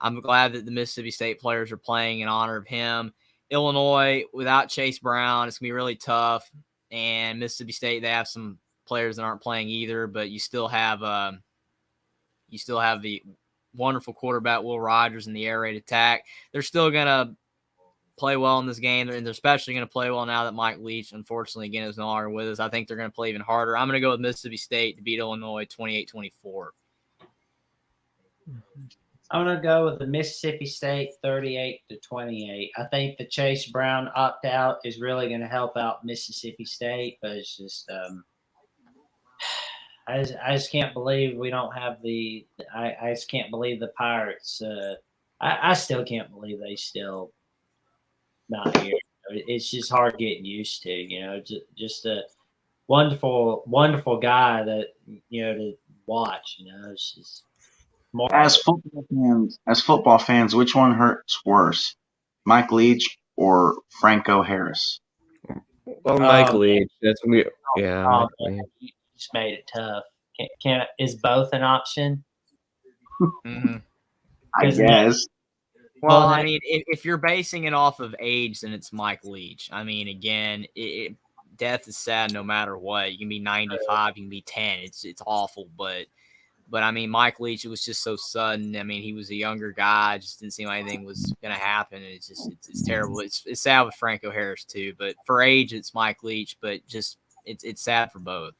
I'm glad that the Mississippi State players are playing in honor of him. Illinois, without Chase Brown, it's going to be really tough. And Mississippi State, they have some players that aren't playing either, but you still have the wonderful quarterback Will Rogers in the air raid attack. They're still going to play well in this game, and they're especially going to play well now that Mike Leach, unfortunately, again, is no longer with us. I think they're going to play even harder. I'm going to go with Mississippi State to beat Illinois 28-24. I'm going to go with the Mississippi State 38-28. I think the Chase Brown opt-out is really going to help out Mississippi State, but it's just I just can't believe we don't have the. I just can't believe the Pirates. I still can't believe they still not here. It's just hard getting used to. Just a wonderful guy that to watch. It's just more. As football fans, which one hurts worse, Mike Leach or Franco Harris? Well, Mike Leach. That's me. Yeah. Mike Leach. You just made it tough. Can is both an option? Mm-hmm. I guess. Well, I mean, if you're basing it off of age, then it's Mike Leach. I mean, again, death is sad no matter what. You can be 95, you can be 10. It's awful, but I mean, Mike Leach, it was just so sudden. I mean, he was a younger guy. It just didn't seem like anything was going to happen. It's just it's terrible. It's sad with Franco Harris too, but for age, it's Mike Leach. But just it's sad for both.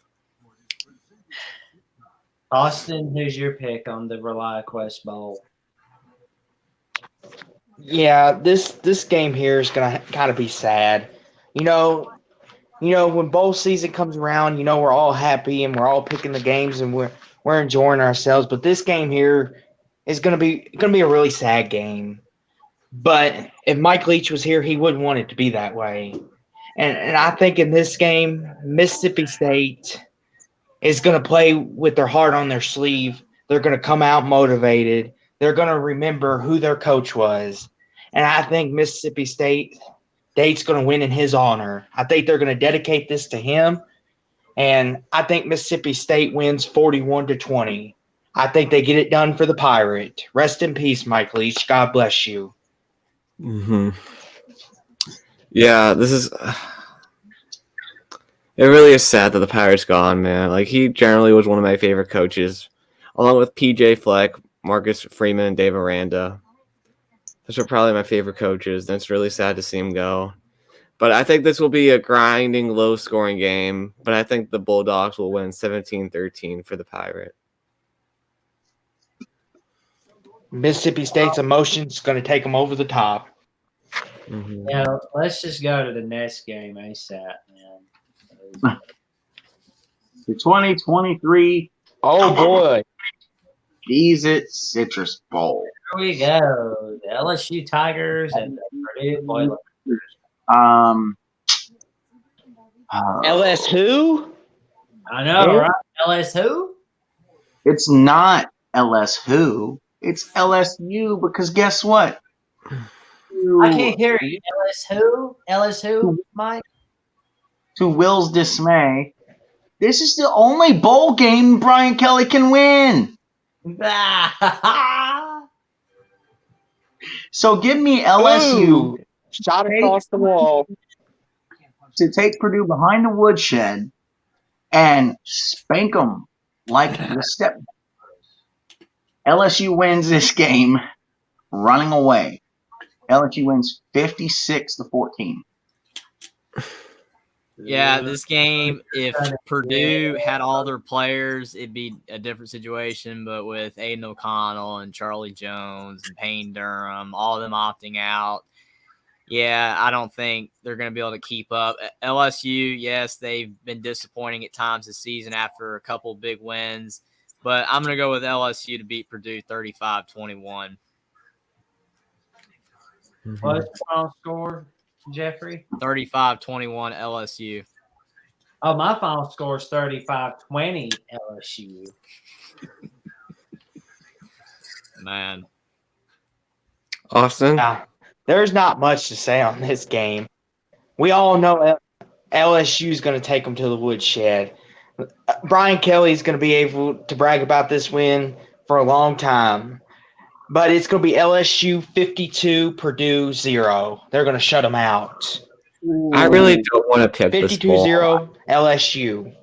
Austin, who's your pick on the ReliaQuest Bowl? Yeah, this game here is gonna kind of be sad. When bowl season comes around, we're all happy and we're all picking the games and we're enjoying ourselves. But this game here is gonna be a really sad game. But if Mike Leach was here, he wouldn't want it to be that way. And I think in this game, Mississippi State is gonna play with their heart on their sleeve. They're gonna come out motivated. They're gonna remember who their coach was. And I think Mississippi State's going to win in his honor. I think they're going to dedicate this to him. And I think Mississippi State wins 41-20. I think they get it done for the Pirate. Rest in peace, Mike Leach. God bless you. Mm-hmm. Yeah, this is. It really is sad that the Pirate's gone, man. Like, he generally was one of my favorite coaches, along with PJ Fleck, Marcus Freeman, and Dave Aranda. Those are probably my favorite coaches, and it's really sad to see him go. But I think this will be a grinding, low-scoring game, but I think the Bulldogs will win 17-13 for the Pirate. Mississippi State's emotions going to take them over the top. Mm-hmm. Let's just go to the next game ASAP, man. The 2023 Oh, boy. Beez-It Citrus Bowl. Here we go. The LSU Tigers and the Purdue Boilermakers. LS who? I know, right? LS who? It's not LS who. It's LSU because guess what? I can't hear you. LS who? LS who, Mike? To Will's dismay, this is the only bowl game Brian Kelly can win. So give me LSU. Ooh, shot across the wall. To take Purdue behind the woodshed and spank them like the step. LSU wins this game running away. LSU wins 56-14. Yeah, this game, if Purdue had all their players, it'd be a different situation. But with Aiden O'Connell and Charlie Jones and Payne Durham, all of them opting out, yeah, I don't think they're going to be able to keep up. LSU, yes, they've been disappointing at times this season after a couple of big wins. But I'm going to go with LSU to beat Purdue 35-21. What's the final score, Jeffrey? 35-21 LSU. Oh, my final score is 35-20 LSU. Man. Austin? Yeah, there's not much to say on this game. We all know LSU is going to take them to the woodshed. Brian Kelly is going to be able to brag about this win for a long time. But it's going to be LSU 52, Purdue 0. They're going to shut them out. I really don't want to pick this ball. 52-0 LSU.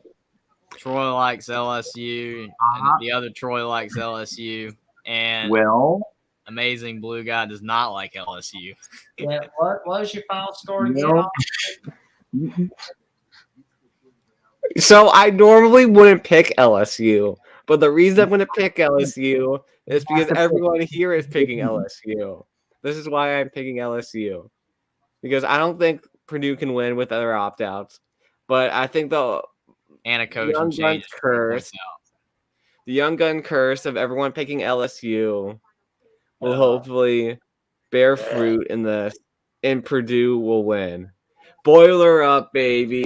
Troy likes LSU, and the other Troy likes LSU. And Well, Amazing Blue Guy does not like LSU. Yeah, what was your final score again? So I normally wouldn't pick LSU, but the reason I'm going to pick LSU is because everyone here is picking LSU. This is why I'm picking LSU. Because I don't think Purdue can win with other opt-outs. But I think the And a coaching Young change. Gun curse. The Young Gun curse of everyone picking LSU will hopefully bear fruit in this, and Purdue will win. Boiler up, baby.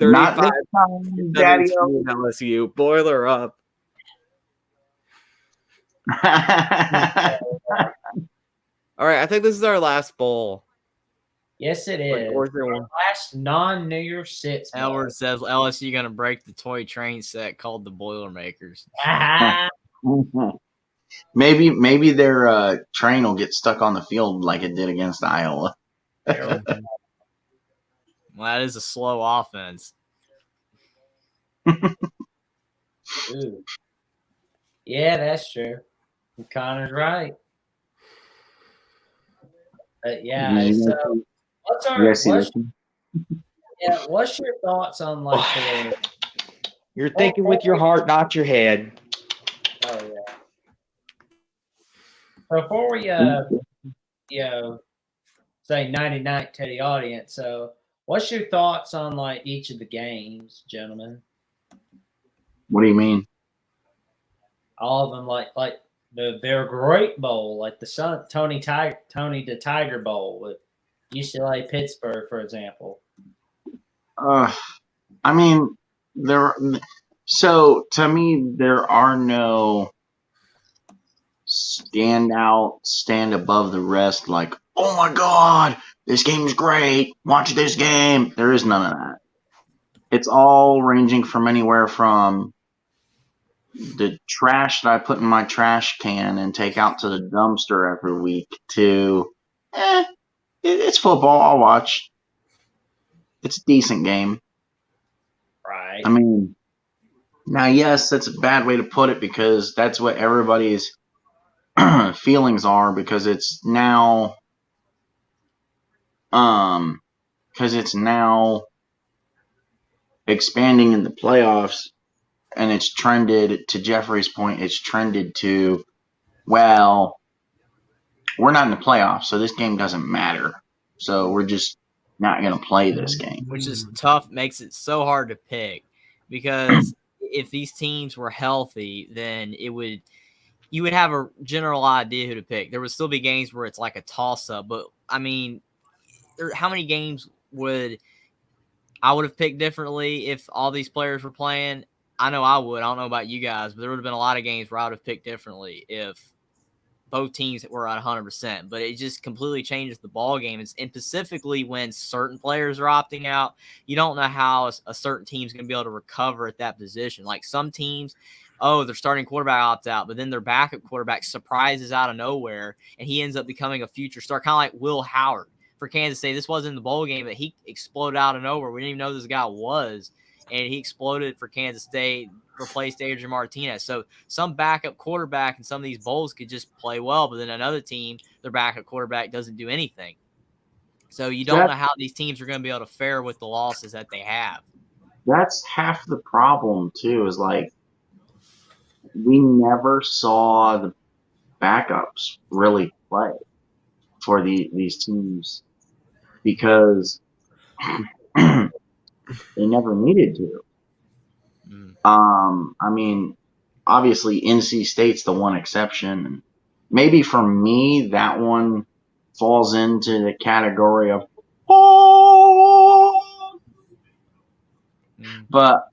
Not 35 this time, Daddy. 17 LSU. Boiler up. All right, I think this is our last bowl. Yes, it Or- is. or is there one? Last non-New Year's Six. bowl. Edward says LSU going to break the toy train set called the Boilermakers. Maybe their train will get stuck on the field like it did against Iowa. Well, that is a slow offense. Ooh. Yeah, that's true. Connor's right. But yeah, so what's our what's your thoughts on like the You're thinking with your heart, not your head. oh yeah. Before we say 99 to the audience, so what's your thoughts on like each of the games, gentlemen? What do you mean? All of them like their Great Bowl, like the Tony the Tiger Bowl with UCLA Pittsburgh, for example. I mean, so to me, there are no stand above the rest, like, oh my God, this game's great, watch this game. There is none of that. It's all ranging from anywhere from the trash that I put in my trash can and take out to the dumpster every week to, it's football, I'll watch. It's a decent game. Right. I mean, now, yes, that's a bad way to put it because that's what everybody's feelings are because it's now expanding in the playoffs and it's trended, to Jeffrey's point, it's trended to, well, we're not in the playoffs, so this game doesn't matter. So we're just not going to play this game. Which is tough, makes it so hard to pick because if these teams were healthy, then you would have a general idea who to pick. There would still be games where it's like a toss-up, but I mean, how many games I would have picked differently if all these players were playing? I know I would. I don't know about you guys, but there would have been a lot of games where I would have picked differently if both teams were at 100%. But it just completely changes the ball game. And specifically when certain players are opting out, you don't know how a certain team's going to be able to recover at that position. Like some teams, their starting quarterback opts out, but then their backup quarterback surprises out of nowhere, and he ends up becoming a future star, kind of like Will Howard for Kansas State. This wasn't in the bowl game, but he exploded out of nowhere. We didn't even know who this guy was, and he exploded for Kansas State, replaced Adrian Martinez. So some backup quarterback in some of these bowls could just play well, but then another team, their backup quarterback doesn't do anything. So you don't know how these teams are going to be able to fare with the losses that they have. That's half the problem, too, is like we never saw the backups really play for these teams because they never needed to. I mean, obviously NC State's the one exception. And maybe for me, that one falls into the category of, but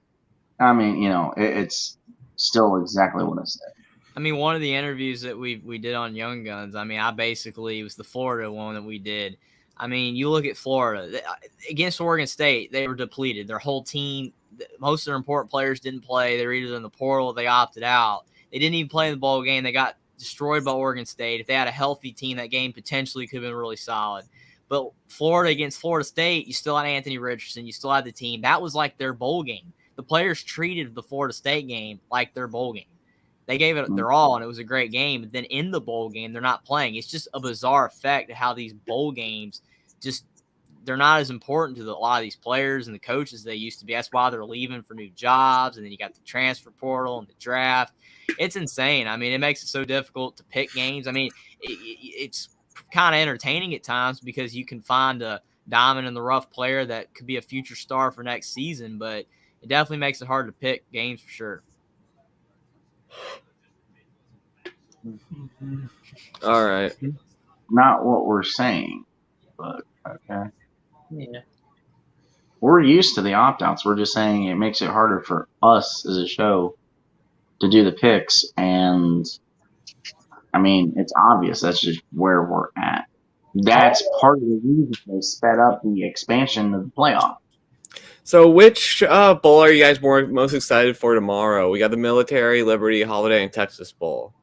I mean, it's still exactly what I said. I mean, one of the interviews that we did on Young Guns, I mean, it was the Florida one that we did. I mean, you look at Florida against Oregon State, they were depleted. Their whole team, most of their important players didn't play. They were either in the portal or they opted out. They didn't even play in the bowl game. They got destroyed by Oregon State. If they had a healthy team, that game potentially could have been really solid. But Florida against Florida State, you still had Anthony Richardson. You still had the team. That was like their bowl game. The players treated the Florida State game like their bowl game. They gave it their all, and it was a great game. But then in the bowl game, they're not playing. It's just a bizarre effect of how these bowl games they're not as important to a lot of these players and the coaches they used to be. That's why they're leaving for new jobs. And then you got the transfer portal and the draft. It's insane. I mean, it makes it so difficult to pick games. I mean, it's kind of entertaining at times because you can find a diamond in the rough player that could be a future star for next season. But it definitely makes it hard to pick games for sure. All right. Not what we're saying, but okay. Yeah. We're used to the opt-outs. We're just saying it makes it harder for us as a show to do the picks, and I mean, it's obvious that's just where we're at. That's part of the reason they sped up the expansion of the playoff. So, which bowl are you guys most excited for tomorrow? We got the Military, Liberty, Holiday, and Texas Bowl.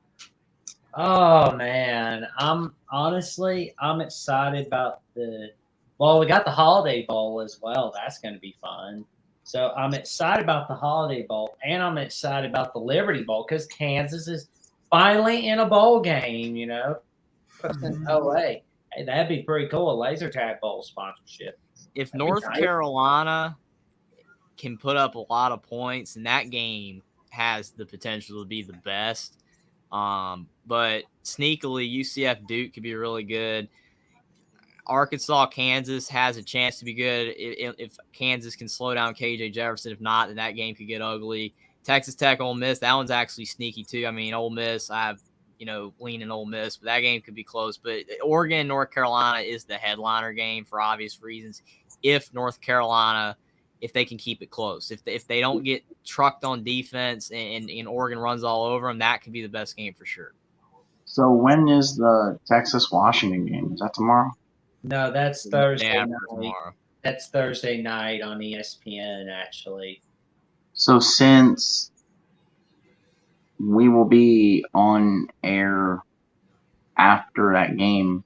Oh man, I'm excited about we got the Holiday Bowl as well. That's going to be fun. So I'm excited about the Holiday Bowl, and I'm excited about the Liberty Bowl because Kansas is finally in a bowl game. You know, OA. Hey, that'd be pretty cool. A laser tag bowl sponsorship. If That'd be North nice. Carolina can put up a lot of points, and that game has the potential to be the best. But sneakily, UCF Duke could be really good. Arkansas, Kansas has a chance to be good if Kansas can slow down KJ Jefferson. If not, then that game could get ugly. Texas Tech, Ole Miss, that one's actually sneaky too. I mean, Ole Miss, I have leaning Ole Miss, but that game could be close. But Oregon, North Carolina is the headliner game for obvious reasons. If North Carolina, if they can keep it close, if they don't get trucked on defense and Oregon runs all over them, that could be the best game for sure. So when is the Texas-Washington game? Is that tomorrow? No, that's Thursday Yeah, night. tomorrow. That's Thursday night on ESPN, actually. So since we will be on air after that game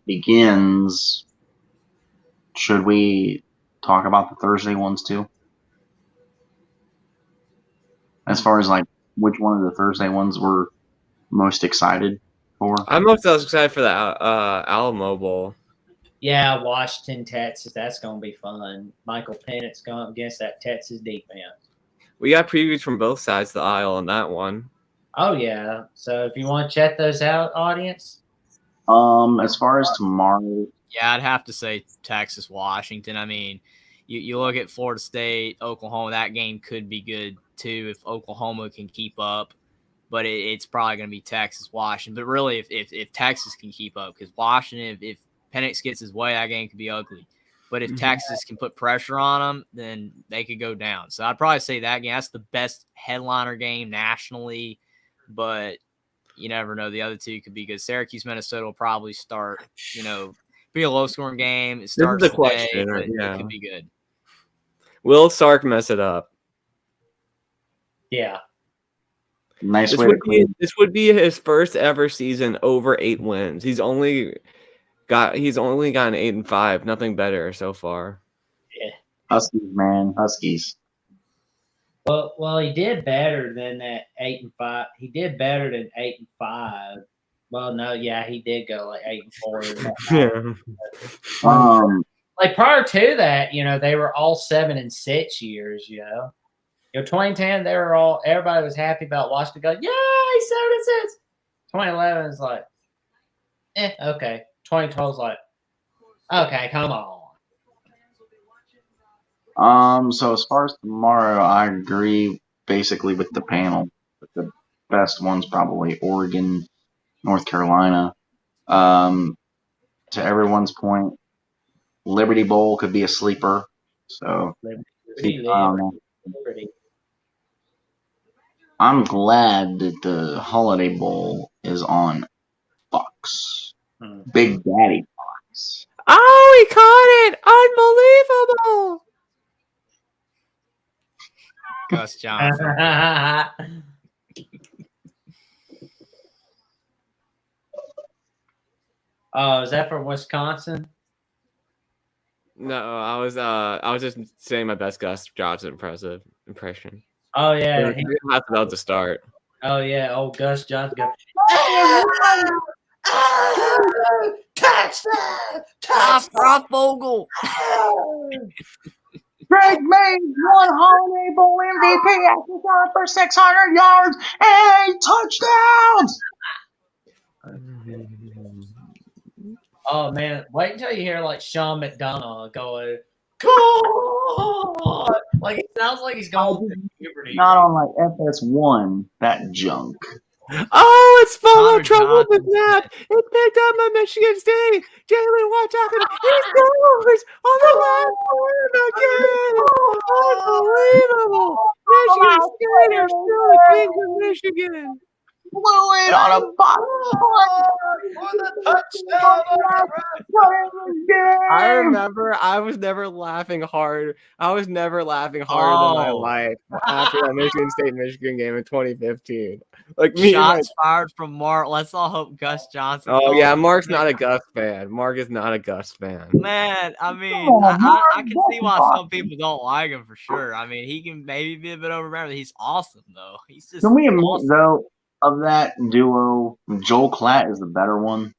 begins, should we talk about the Thursday ones too? As far as like which one of the Thursday ones we're most excited for? I'm most excited for the Alamo Bowl. Yeah, Washington, Texas. That's going to be fun. Michael Pennett's going against that Texas defense. We got previews from both sides of the aisle on that one. Oh, yeah. So if you want to check those out, audience. As far as tomorrow, yeah, I'd have to say Texas, Washington. I mean, you look at Florida State, Oklahoma, that game could be good too if Oklahoma can keep up. But it's probably going to be Texas, Washington. But really, if Texas can keep up, because Washington, if Penix gets his way, that game could be ugly. But if Texas can put pressure on them, then they could go down. So I'd probably say that game. That's the best headliner game nationally. But you never know. The other two could be good. Syracuse, Minnesota will probably start, be a low-scoring game. It starts the today, question, but yeah. it could be good. Will Sark mess it up? Yeah. nice This way to clean. would be his first ever season over 8 wins. He's only gotten 8-5, nothing better so far. Yeah. Huskies, man, Huskies. Well, he did better than that 8-5. He did better than 8-5. Well, no, yeah, he did go like 8-4. Yeah. Like prior to that, they were all 7-6 years. 2010, everybody was happy about Washington going, yay, 7-6. 2011 is like, okay. 2012 is like, okay, come on. So as far as tomorrow, I agree basically with the panel. The best one's probably Oregon, North Carolina. To everyone's point, Liberty Bowl could be a sleeper. So keep an eye on that. Liberty. I'm glad that the Holiday Bowl is on Fox. Big Daddy Fox. Oh, he caught it! Unbelievable! Gus Johnson. Oh, is that from Wisconsin? No, I was just saying my best Gus Johnson impression. Oh yeah, That's about to start. oh yeah, old Gus Johnson. Rob Vogel. Greg Mays won Holiday Bowl MVP after throwing for 600 yards and 8 touchdowns. Oh man, wait until you hear like Sean McDonough going, "Cool." Like it sounds like he's going through puberty. Not on like FS1, that junk. Oh, it's full Connor of trouble with Johnson that. It picked up by Michigan State. Jalen Watch out. He scores on the last one again. Unbelievable. Michigan State are still the kings of Michigan. Blew it on a box. For the touchdown. I remember I was never laughing hard. I was never laughing harder than my Oh. life after that Michigan State-Michigan game in 2015. Like me and my Shots fired from Mark. Let's all hope Gus Johnson. Oh calls yeah, it. Mark's not a Gus fan. Mark is not a Gus fan. Man, I mean, on, I can see why Mark. some people don't like him for sure. I mean, he can maybe be a bit overrated. He's awesome though. He's just Can we admit, awesome. though, of that duo, Joel Klatt is the better one?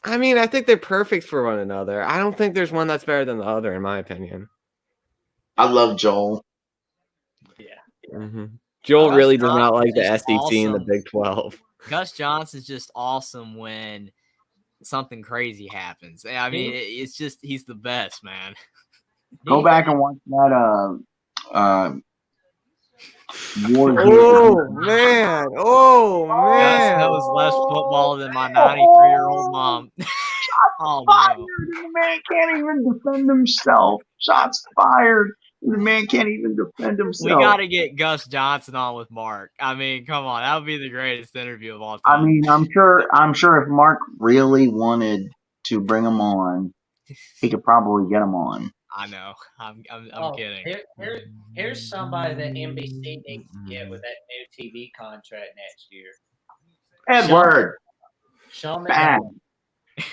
I mean, I think they're perfect for one another. I don't think there's one that's better than the other, in my opinion. I love Joel. Joel Gus really does not Johnson like the is SEC and the awesome. Big 12. Gus Johnson's just awesome when something crazy happens. I mean, it's just he's the best, man. Go back and watch that War Oh man! Oh Gus man! knows less football than my 93-year-old mom. Oh fired. no. The man can't even defend himself. Shots fired. The man can't even defend We himself. got to get Gus Johnson on with Mark. I mean, come on, that would be the greatest interview of all time. I mean, I'm sure if Mark really wanted to bring him on, he could probably get him on. I know. I'm kidding. Here's somebody that NBC needs to get with that new TV contract next year. Edward, Sean bad. McDonough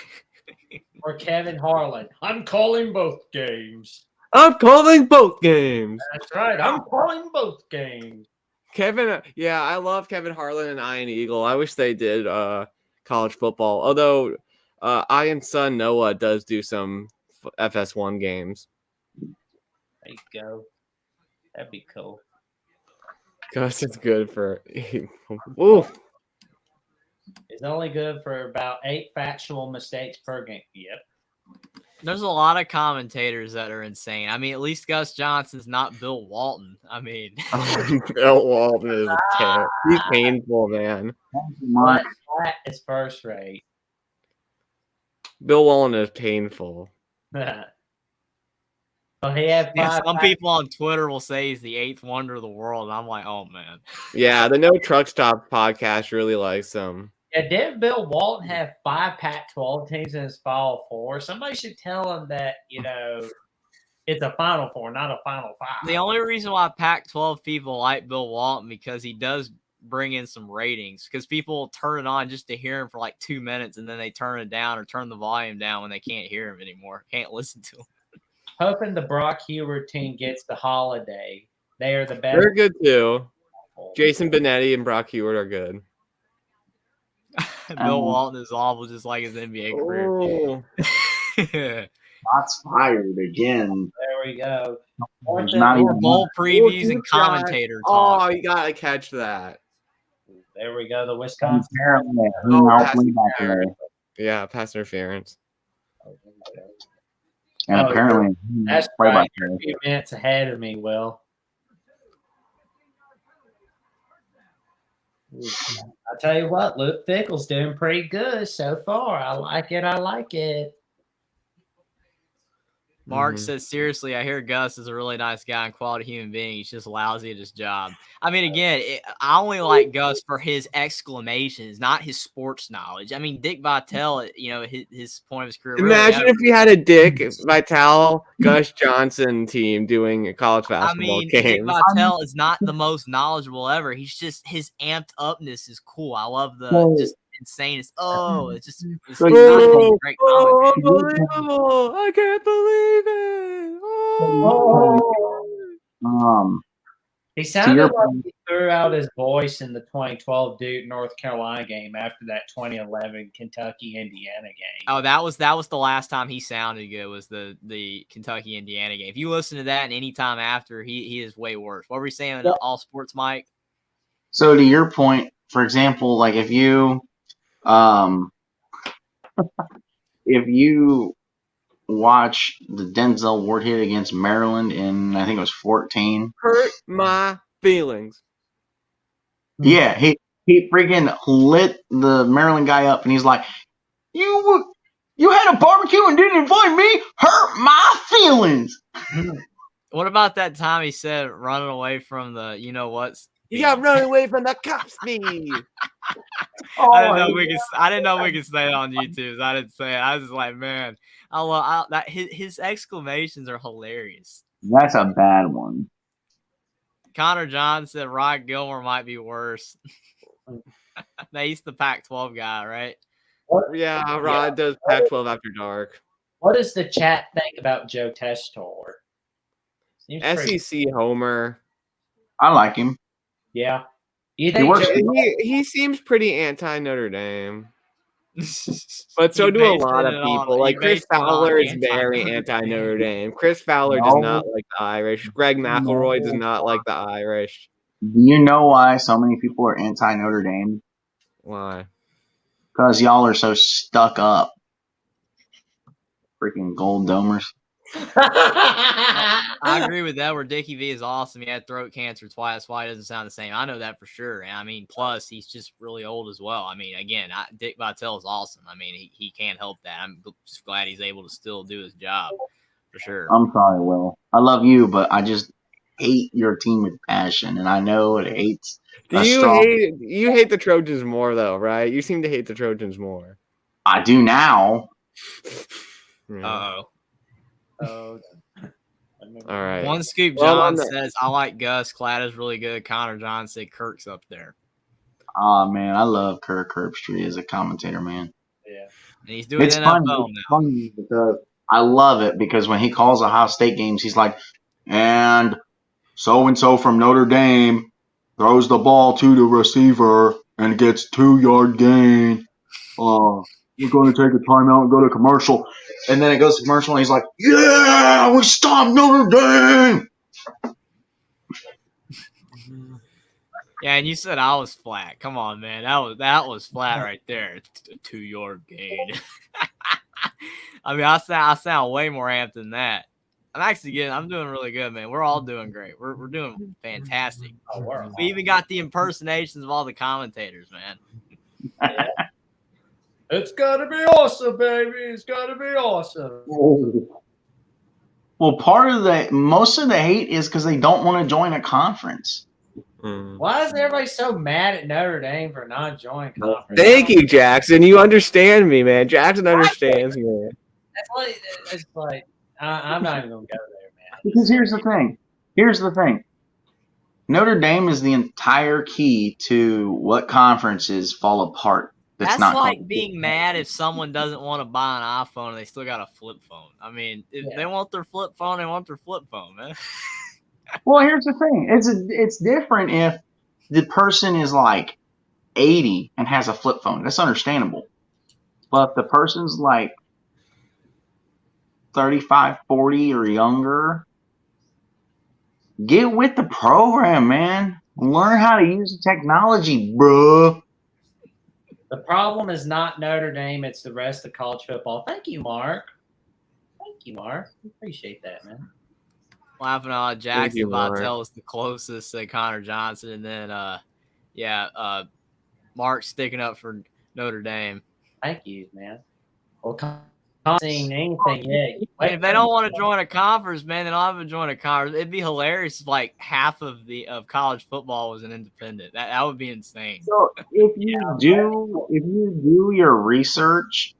or Kevin Harlan. I'm calling both games. I'm calling both games. That's right. I'm calling both games. Kevin, yeah, I love Kevin Harlan and Ian Eagle. I wish they did college football. Although Ian's son Noah does do some FS1 games. There you go. That'd be cool. Gus is good for. Ooh. It's only good for about 8 factual mistakes per game. Yep. There's a lot of commentators that are insane. I mean, at least Gus Johnson's not Bill Walton. I mean, Bill Walton is terrible. He's painful, man. But that is first rate. Bill Walton is painful. Well, he had yeah, 5 some people on Twitter will say he's the 8th wonder of the world. And I'm like, oh man. Yeah, the No Truck Stop podcast really likes him. Yeah, didn't Bill Walton have 5 Pac-12 teams in his Final Four? Somebody should tell him that, it's a Final Four, not a Final 5. The only reason why Pac-12 people like Bill Walton because he does bring in some ratings because people turn it on just to hear him for like 2 minutes and then they turn it down or turn the volume down when they can't hear him anymore, can't listen to him. Hoping the Brock Hubert team gets the holiday. They are the best. They're good too. Jason Benetti and Brock Heward are good. Bill Walton is awful, just like his NBA career. Shots fired again. There we go. There's not even Bowl previews and commentator talk. Oh, you gotta catch that. There we go. The Wisconsin. apparently. pass Yeah, pass interference. and Oh, apparently That's play by right. You're a few minutes ahead of me, Will. I'll tell you what, Luke Fickle's doing pretty good so far. I like it. I like it. Mark Mhm. says, seriously, I hear Gus is a really nice guy and quality human being. He's just lousy at his job. I mean, again, I only like Gus for his exclamations, not his sports knowledge. I mean, Dick Vitale, his point of his career. Imagine really if we had a Dick Vitale, Gus Johnson team doing a college basketball Dick game. Vitale is not the most knowledgeable ever. He's just, his amped upness is cool. I love the just insane. It's not a great comment. Unbelievable! I can't believe it! He sounded like he threw out his voice in the 2012 Duke North Carolina game after that 2011 Kentucky Indiana game. Oh, that was the last time he sounded good was the Kentucky Indiana game. If you listen to that and any time after, he is way worse. What were you saying in All Sports, Mike? So to your point, for example, like if you watch the Denzel Ward hit against Maryland in, I think it was 14? Hurt my feelings. Yeah, he freaking lit the Maryland guy up, and he's like, "You had a barbecue and didn't invite me? Hurt my feelings." What about that time he said running away from the you know what's? You got running away from the cops, me. I didn't know we could say it on YouTube. So I didn't say it. I was just like, man, I love that. His exclamations are hilarious. That's a bad one. Connor John said Rod Gilmore might be worse. Now, he's the Pac-12 guy, right? Yeah, Rod does Pac-12 after dark. What does the chat think about Joe Tessitore? Seems pretty- SEC homer. I like him. Yeah. You think works- He seems pretty anti Notre Dame, but so do a lot of people. Like Chris Fowler is very anti Notre Dame. Chris Fowler does not like the Irish. Greg McElroy does not like the Irish. Do you know why so many people are anti Notre Dame? Why? Because y'all are so stuck up. Freaking gold domers. I agree with that. Where Dickie V is awesome. He had throat cancer twice. That's why he doesn't sound the same. I know that for sure. And I mean, plus he's just really old as well. I mean, again, Dick Vitale is awesome. I mean, he can't help that. I'm just glad he's able to still do his job for sure. I'm sorry, Will. I love you, but I just hate your team with passion, and I know it hates. You hate the Trojans more though, right? You seem to hate the Trojans more. I do now. Yeah. Oh. All right. One Scoop John says, I like Gus. Clad is really good. Connor John said Kirk's up there. Oh, man, I love Kirk Herbstreit as a commentator, man. Yeah. And he's doing It's NFL funny. now. It's funny because I love it because when he calls Ohio State games, he's like, and so-and-so from Notre Dame throws the ball to the receiver and gets 2-yard gain. We're going to take a timeout and go to commercial. And then it goes to commercial, and he's like, yeah, we stopped Notre Dame. Yeah, and you said I was flat. Come on, man. That was flat right there. 2-yard gain. I mean, I sound way more amped than that. I'm doing really good, man. We're all doing great. We're doing fantastic. We even got the impersonations of all the commentators, man. Yeah. It's gotta be awesome, baby. It's gotta be awesome. Well, most of the hate is because they don't want to join a conference. Why is everybody so mad at Notre Dame for not joining conference? Thank you, Jackson. You understand me, man. Jackson understands me. It's like I'm not even gonna go there, man. Because here's the thing. Notre Dame is the entire key to what conferences fall apart. That's not like being mad if someone doesn't want to buy an iPhone and they still got a flip phone. I mean, if they want their flip phone, they want their flip phone, man. Well, here's the thing. It's different if the person is like 80 and has a flip phone. That's understandable. But if the person's like 35, 40 or younger, get with the program, man. Learn how to use the technology, bruh. The problem is not Notre Dame, it's the rest of college football. Thank you, Mark. Appreciate that, man. Laughing out, Jackson Vitale is the closest to Connor Johnson, and then Mark sticking up for Notre Dame. Thank you, man. Well, not seeing anything yet. If they don't want to join a conference, man, they don't have to join a conference. It'd be hilarious if like half of college football was an independent. That would be insane. So if you do your research,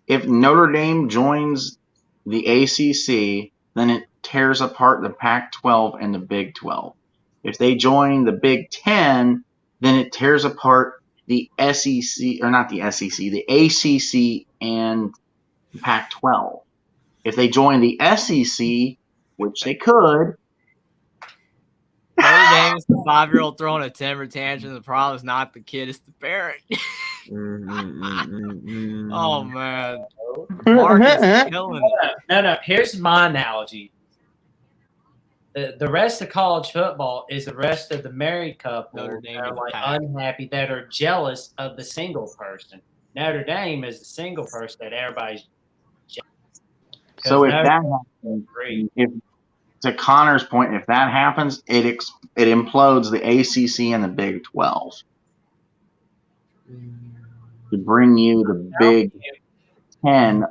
if Notre Dame joins the ACC, then it tears apart the Pac-12 and the Big 12. If they join the Big 10, then it tears apart the SEC, or not the SEC, the ACC and Pac-12. If they join the SEC, which they could. Notre Dame is the 5-year-old throwing a temper tantrum. The problem is not the kid, it's the parent. Oh, man. Mark is killing it. No. Here's my analogy. The rest of college football is the rest of the married couple Notre Dame that are is like packed. unhappy, that are jealous of the single person. Notre Dame is the single person that everybody's. So if Notre that Dame happens, great. if to Connor's point, if that happens, it implodes the ACC and the Big 12 to bring you the Big 10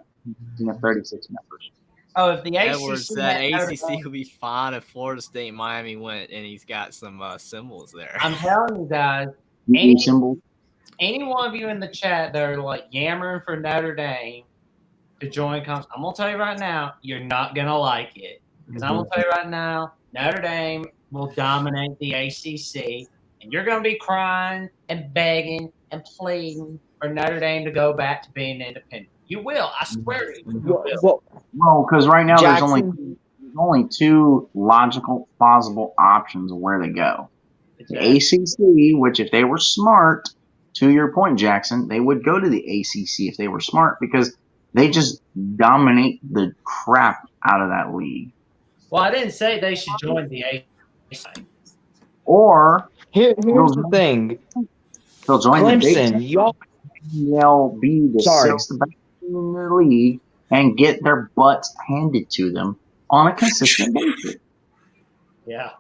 of 36 members. Oh, if the Edwards ACC said had Notre ACC Dame, will be fine if Florida State Miami went, and he's got some symbols there. I'm telling you guys, You symbol. any one of you in the chat that are like yammering for Notre Dame to join conference, I'm gonna tell you right now, you're not gonna like it. Because I'm gonna tell you right now, Notre Dame will dominate the ACC, and you're gonna be crying and begging and pleading for Notre Dame to go back to being independent. You will, I swear to you, you will. No, because right now there's Jackson, only two logical, plausible options of where they go. The ACC, which if they were smart, to your point, Jackson, they would go to the ACC if they were smart because they just dominate the crap out of that league. Well, I didn't say they should join the ACC. Or here's the thing. they'll join the Big Clemson, 10. y'all. They'll be the Sorry. sixth best team in the league and get their butts handed to them on a consistent basis. Yeah.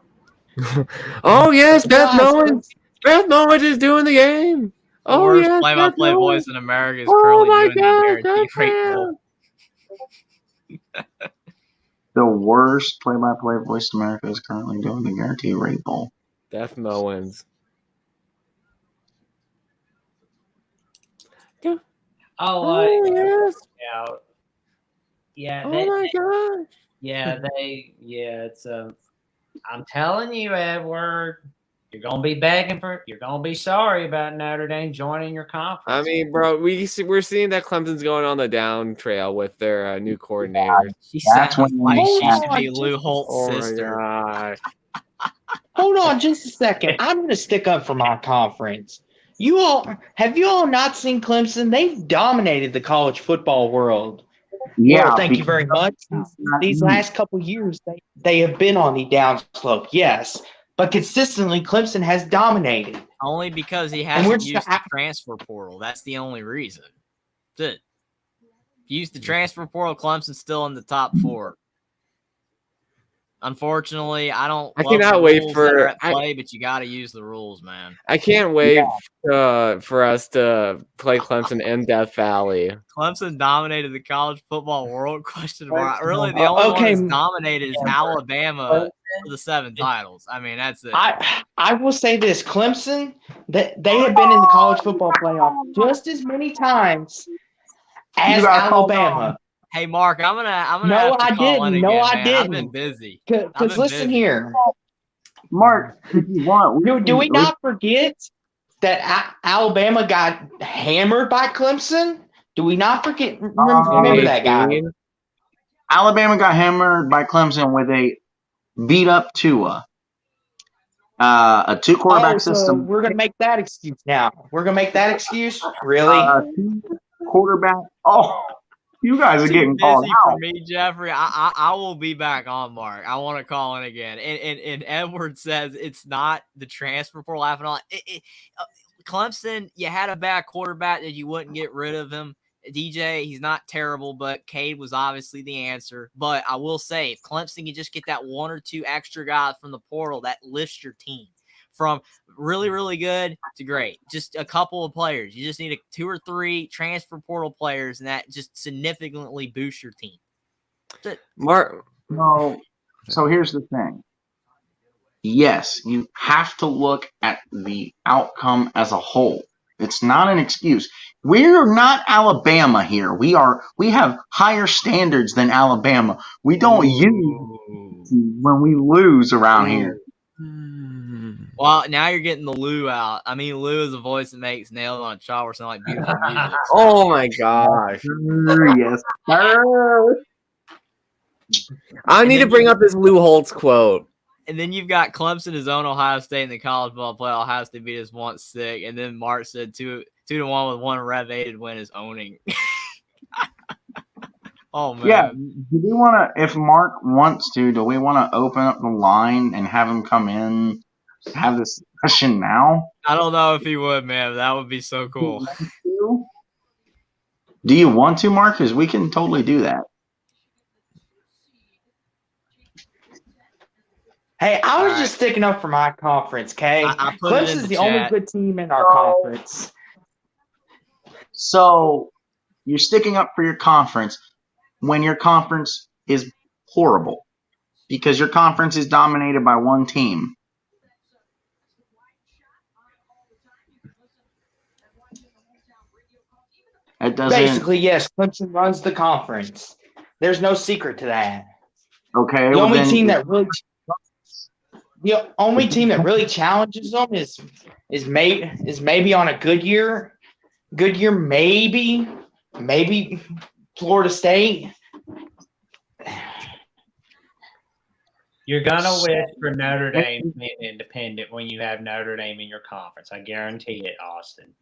Oh yes, Beth Guys, Mowens. Beth Mowens is doing the game. The Oh worst yes, play-by-play Beth voice Mowens. in America is Oh currently my doing God, the guaranteed that's rate him. roll. The worst play-by-play voice in America is currently doing the Guaranteed Rate Bowl. Beth Mowens. Oh, Oh yes. yeah. Yeah, Oh they, my gosh. it's I'm telling you, Edward, you're gonna be you're gonna be sorry about Notre Dame joining your conference. I mean, bro, we're seeing that Clemson's going on the down trail with their new coordinators. She That's sounds when like you she have- should be Lou Holt's Oh my sister. god. Hold on just a second. I'm going to stick up for my conference. Have you all not seen Clemson? They've dominated the college football world. Yeah, Well, thank you because very much. These last couple years, they have been on the downslope, yes. But consistently, Clemson has dominated. Only because he And we're hasn't just- used the transfer portal. That's the only reason. That's it. If you use the transfer portal, Clemson's still in the top 4. Unfortunately, I don't. I love cannot the wait rules for- that are at I- play, but you got to use the rules, man. I can't wait for us to play Clemson in Death Valley. Clemson dominated the college football world? Question mark. Really, the only Okay. one that's dominated is Alabama for the 7 titles. I mean, that's it. I will say this: Clemson, that they have been in the college football playoff just as many times as You got called Alabama. Hey, Mark, I'm gonna No, have to I call in didn't. again, No, I man. I've been didn't. busy. Because listen busy. here, Mark, if you want, do we not forget that Alabama got hammered by Clemson? Do we not forget? Remember that guy? 2018. Alabama got hammered by Clemson with a beat up Tua. A 2 quarterback Oh, so system. we're gonna make that excuse now. We're gonna make that excuse, really? 2 quarterback. Oh, you guys are Too getting called busy for out. me, Jeffrey. I will be back on, Mark. I want to call in again. And Edward says it's not the transfer portal laughing on. Clemson, you had a bad quarterback that you wouldn't get rid of him. DJ, he's not terrible, but Cade was obviously the answer. But I will say, if Clemson can just get that 1 or 2 extra guys from the portal, that lifts your team from really, really good to great. Just a couple of players. You just need 2 or 3 transfer portal players, and that just significantly boosts your team. That's it. Mark, No. So here's the thing. Yes, you have to look at the outcome as a whole. It's not an excuse. We're not Alabama here. We have higher standards than Alabama. We don't use when we lose around here. Well, now you're getting the Lou out. I mean, Lou is a voice that makes nails on a chalkboard sound like beautiful music. oh my gosh. Yes, sir. I need to bring up this Lou Holtz quote. And then you've got Clemson is own Ohio State in the college ball play. Ohio State beat us once sick. And then Mark said 2-1 with 1 Rev-aided win is owning. Oh, man. Yeah. Do we want to, if Mark wants to, do we want to open up the line and have him come in, have this discussion now? I don't know if he would, man. But that would be so cool. Do you want to, Mark? Because we can totally do that. Hey, I was All just sticking up for my conference, okay? I put it in Clemson's the the only chat. good team in our conference. So you're sticking up for your conference when your conference is horrible because your conference is dominated by one team. It doesn't. Basically, yes, Clemson runs the conference. There's no secret to that. Okay. The well only then, team that really challenges them is maybe on a good year, maybe Florida State. You're gonna wish for Notre Dame being independent when you have Notre Dame in your conference. I guarantee it, Austin.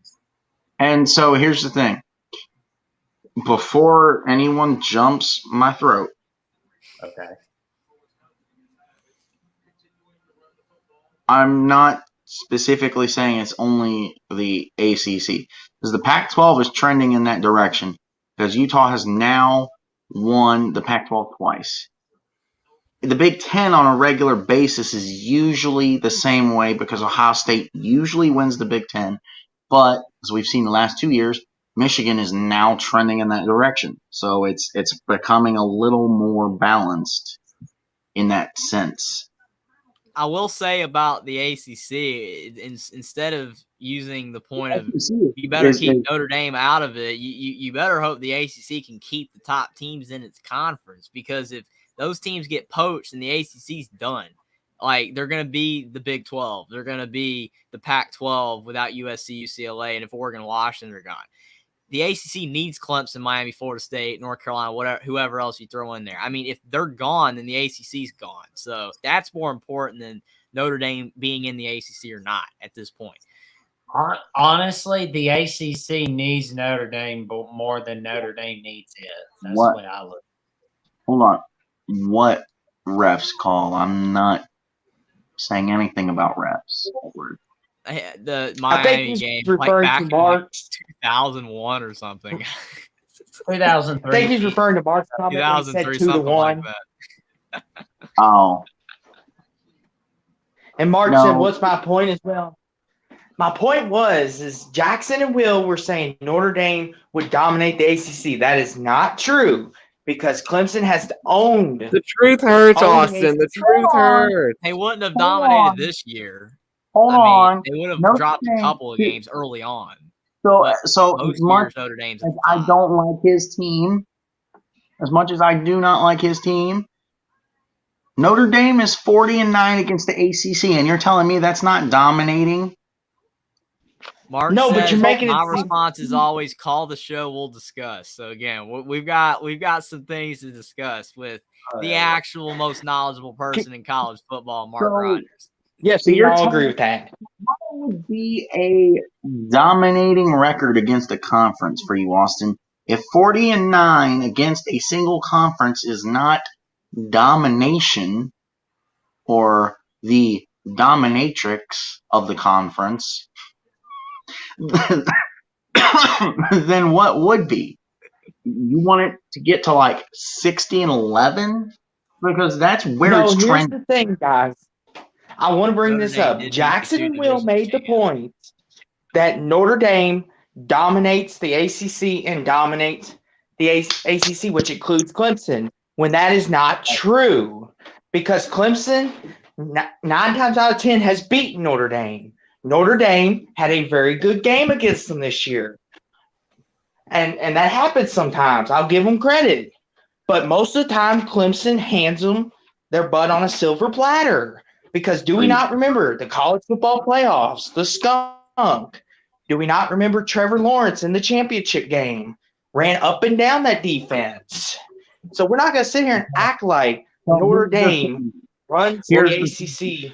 And so here's the thing. Before anyone jumps my throat, Okay. I'm not specifically saying it's only the ACC because the Pac-12 is trending in that direction because Utah has now won the Pac-12 twice. The Big Ten on a regular basis is usually the same way because Ohio State usually wins the Big Ten, but as we've seen the last 2 years, Michigan is now trending in that direction. So it's becoming a little more balanced in that sense. I will say about the ACC, instead of using the point of you better keep Notre Dame out of it, you better hope the ACC can keep the top teams in its conference, because if those teams get poached and the ACC's done, like they're going to be the Big 12, they're going to be the Pac-12 without USC, UCLA, and if Oregon, Washington are gone. The ACC needs Clemson, Miami, Florida State, North Carolina, whatever, whoever else you throw in there. I mean, if they're gone, then the ACC's gone. So that's more important than Notre Dame being in the ACC or not at this point. Honestly, the ACC needs Notre Dame more than Notre Dame needs it. That's What? the way I look. Hold on. What refs call? I'm not saying anything about refs. The I think Miami he's game, referring back to in Mark's. 2001 or something. 2003. I think he's referring to Mark's comment when he said 2003, 2-1. something like that. Oh. And Mark No. said, "What's my point as well?" My point is Jackson and Will were saying Notre Dame would dominate the ACC. That is not true because Clemson has owned. The truth hurts, Only Austin. The ACC. truth hurts. They wouldn't have Hold dominated on. this year. Hold on. They would have Notre dropped a Dame- couple of games early on. So But as most much years Notre Dame's at as the I top. don't like his team, as much as I do not like his team, Notre Dame is 40-9 against the ACC, and you're telling me that's not dominating? Mark No, but says you're making it my seem- response is always call the show, we'll discuss. So again, we've got some things to discuss with the actual most knowledgeable person in college football, Mark So- Rogers. Yes, So we you're all telling- agree with that. What would be a dominating record against a conference for you, Austin? If 40-9 against a single conference is not domination or the dominatrix of the conference, then what would be? You want it to get to like 60-11? Because that's where No, it's here's trending. the thing, guys. I want to bring Notre this Dame up. did beat Jackson the and two Will division made the champs. point that Notre Dame dominates the ACC and dominates the ACC, which includes Clemson, when that is not true. Because Clemson, 9 times out of 10, has beaten Notre Dame. Notre Dame had a very good game against them this year. And that happens sometimes. I'll give them credit. But most of the time, Clemson hands them their butt on a silver platter. Because do we not remember the college football playoffs, the skunk? Do we not remember Trevor Lawrence in the championship game? Ran up and down that defense. So we're not going to sit here and act like Notre Dame runs the ACC.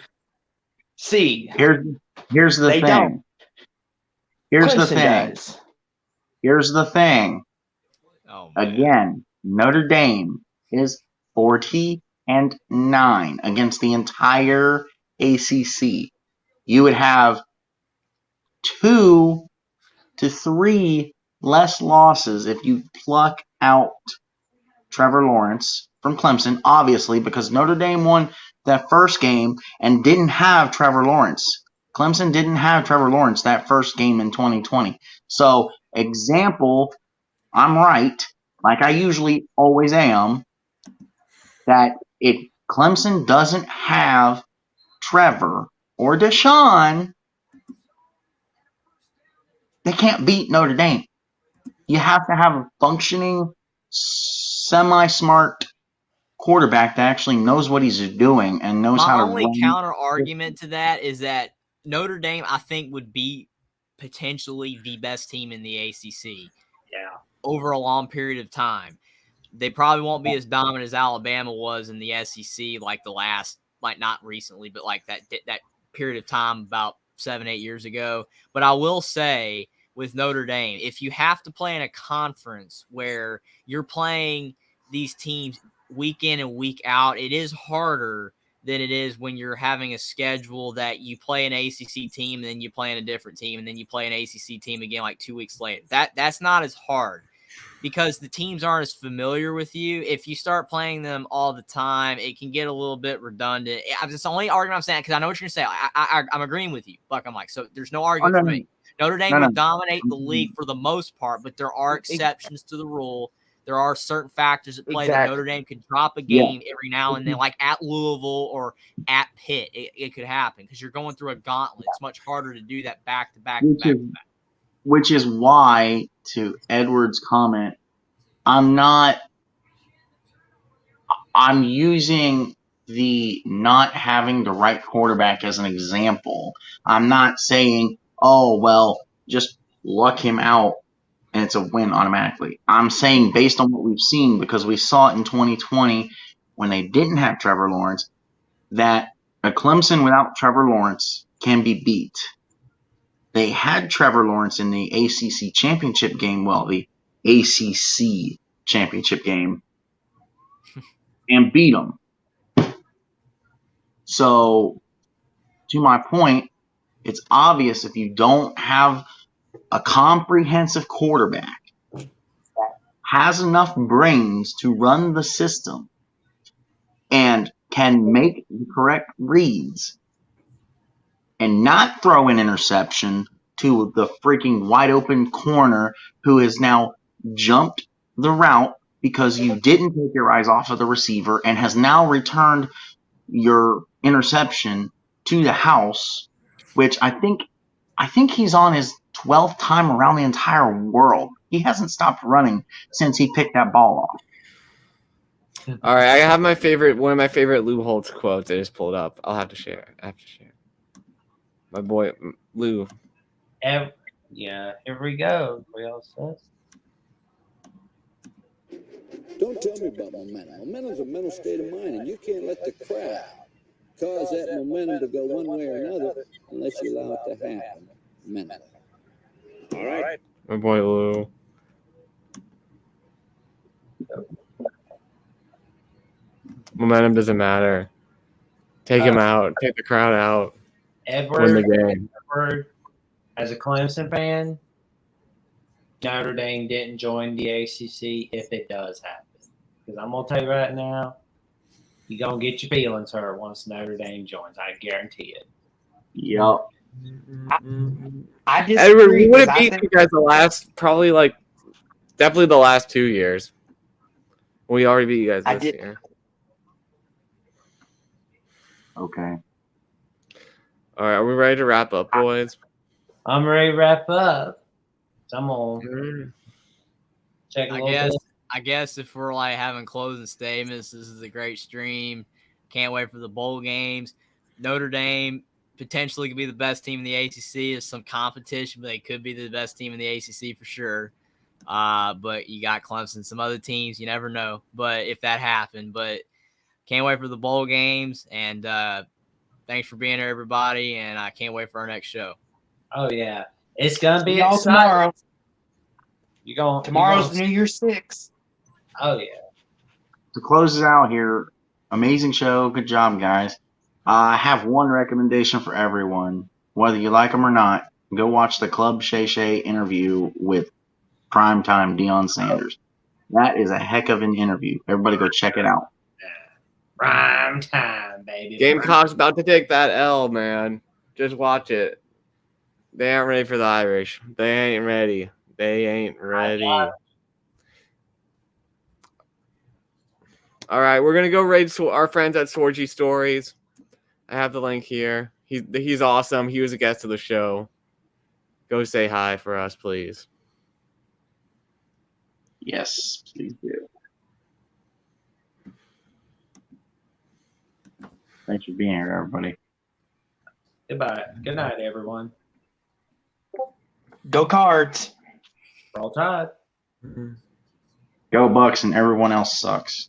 Here's the They thing. don't. Here's Clemson the thing. does. Here's the thing. Oh, man. Again, Notre Dame is 40-9 against the entire ACC. You would have 2 to 3 less losses if you pluck out Trevor Lawrence from Clemson, obviously, because Notre Dame won that first game and didn't have Trevor Lawrence. Clemson didn't have Trevor Lawrence that first game in 2020. So, example, I'm right, like I usually always am, that if Clemson doesn't have Trevor or Deshaun, they can't beat Notre Dame. You have to have a functioning, semi-smart quarterback that actually knows what he's doing and knows My how to only run. counter argument to that is that Notre Dame, I think, would be potentially the best team in the ACC Yeah. over a long period of time. They probably won't be as dominant as Alabama was in the SEC, like the last, like not recently, but like that period of time about 7-8 years ago. But I will say with Notre Dame, if you have to play in a conference where you're playing these teams week in and week out, it is harder than it is when you're having a schedule that you play an ACC team, then you play in a different team, and then you play an ACC team again like 2 weeks later. That's not as hard because the teams aren't as familiar with you. If you start playing them all the time, it can get a little bit redundant. It's the only argument I'm saying because I know what you're going to say. I'm agreeing with you, Buck. I'm like, so there's no argument for me. Notre Dame would dominate the league for the most part, but there are exceptions to the rule. There are certain factors at play that Notre Dame could drop a game every now and then, like at Louisville or at Pitt. It could happen because you're going through a gauntlet. It's much harder to do that back to back to back to back. Which is why, to Edward's comment, I'm using the not having the right quarterback as an example. I'm not saying, oh, well, just luck him out and it's a win automatically. I'm saying based on what we've seen, because we saw it in 2020 when they didn't have Trevor Lawrence, that a Clemson without Trevor Lawrence can be beat. They had Trevor Lawrence in the ACC championship game, the ACC championship game, and beat them. So, to my point, it's obvious if you don't have a comprehensive quarterback that has enough brains to run the system and can make the correct reads and not throw an interception to the freaking wide open corner who has now jumped the route because you didn't take your eyes off of the receiver and has now returned your interception to the house, which I think he's on his 12th time around the entire world. He hasn't stopped running since he picked that ball off. All right, I have one of my favorite Lou Holtz quotes. I just pulled up. I'll have to share. My boy Lou. Here we go. Don't tell me about momentum. Momentum's a mental state of mind, and you can't let the crowd cause that momentum to go one way or another unless you allow it to happen. Momentum. All right. My boy Lou. Momentum doesn't matter. Take him out. Take the crowd out. Win the game. Edward, as a Clemson fan, Notre Dame didn't join the ACC if it does happen. Because I'm going to tell you right now, you're going to get your feelings hurt once Notre Dame joins. I guarantee it. Yep. I disagree. Edward, we would have beat you guys definitely the last 2 years. We already beat you guys this year. Okay. All right, are we ready to wrap up, boys? I'm ready to wrap up. So I'm going to check a little bit. I guess if we're like having closing statements, this is a great stream. Can't wait for the bowl games. Notre Dame potentially could be the best team in the ACC. There's some competition, but they could be the best team in the ACC for sure. But you got Clemson, some other teams. You never know. But if that happened, but can't wait for the bowl games. And thanks for being here, everybody. And I can't wait for our next show. Oh yeah, it's gonna be tomorrow. Tomorrow's New Year's 6. Oh yeah. To close it out here, amazing show. Good job, guys. I have one recommendation for everyone. Whether you like them or not, go watch the Club Shay Shay interview with primetime Deion Sanders. That is a heck of an interview. Everybody go check it out. Prime time, baby. Gamecock's about to take that L, man. Just watch it. They aren't ready for the Irish. They ain't ready. They ain't ready. All right, we're gonna go raid our friends at Sworgy Stories. I have the link here. He's awesome. He was a guest of the show. Go say hi for us, please. Yes, please do. Thanks for being here, everybody. Goodbye. Good night, everyone. Go Cards. Roll Tide. Go Bucks, and everyone else sucks.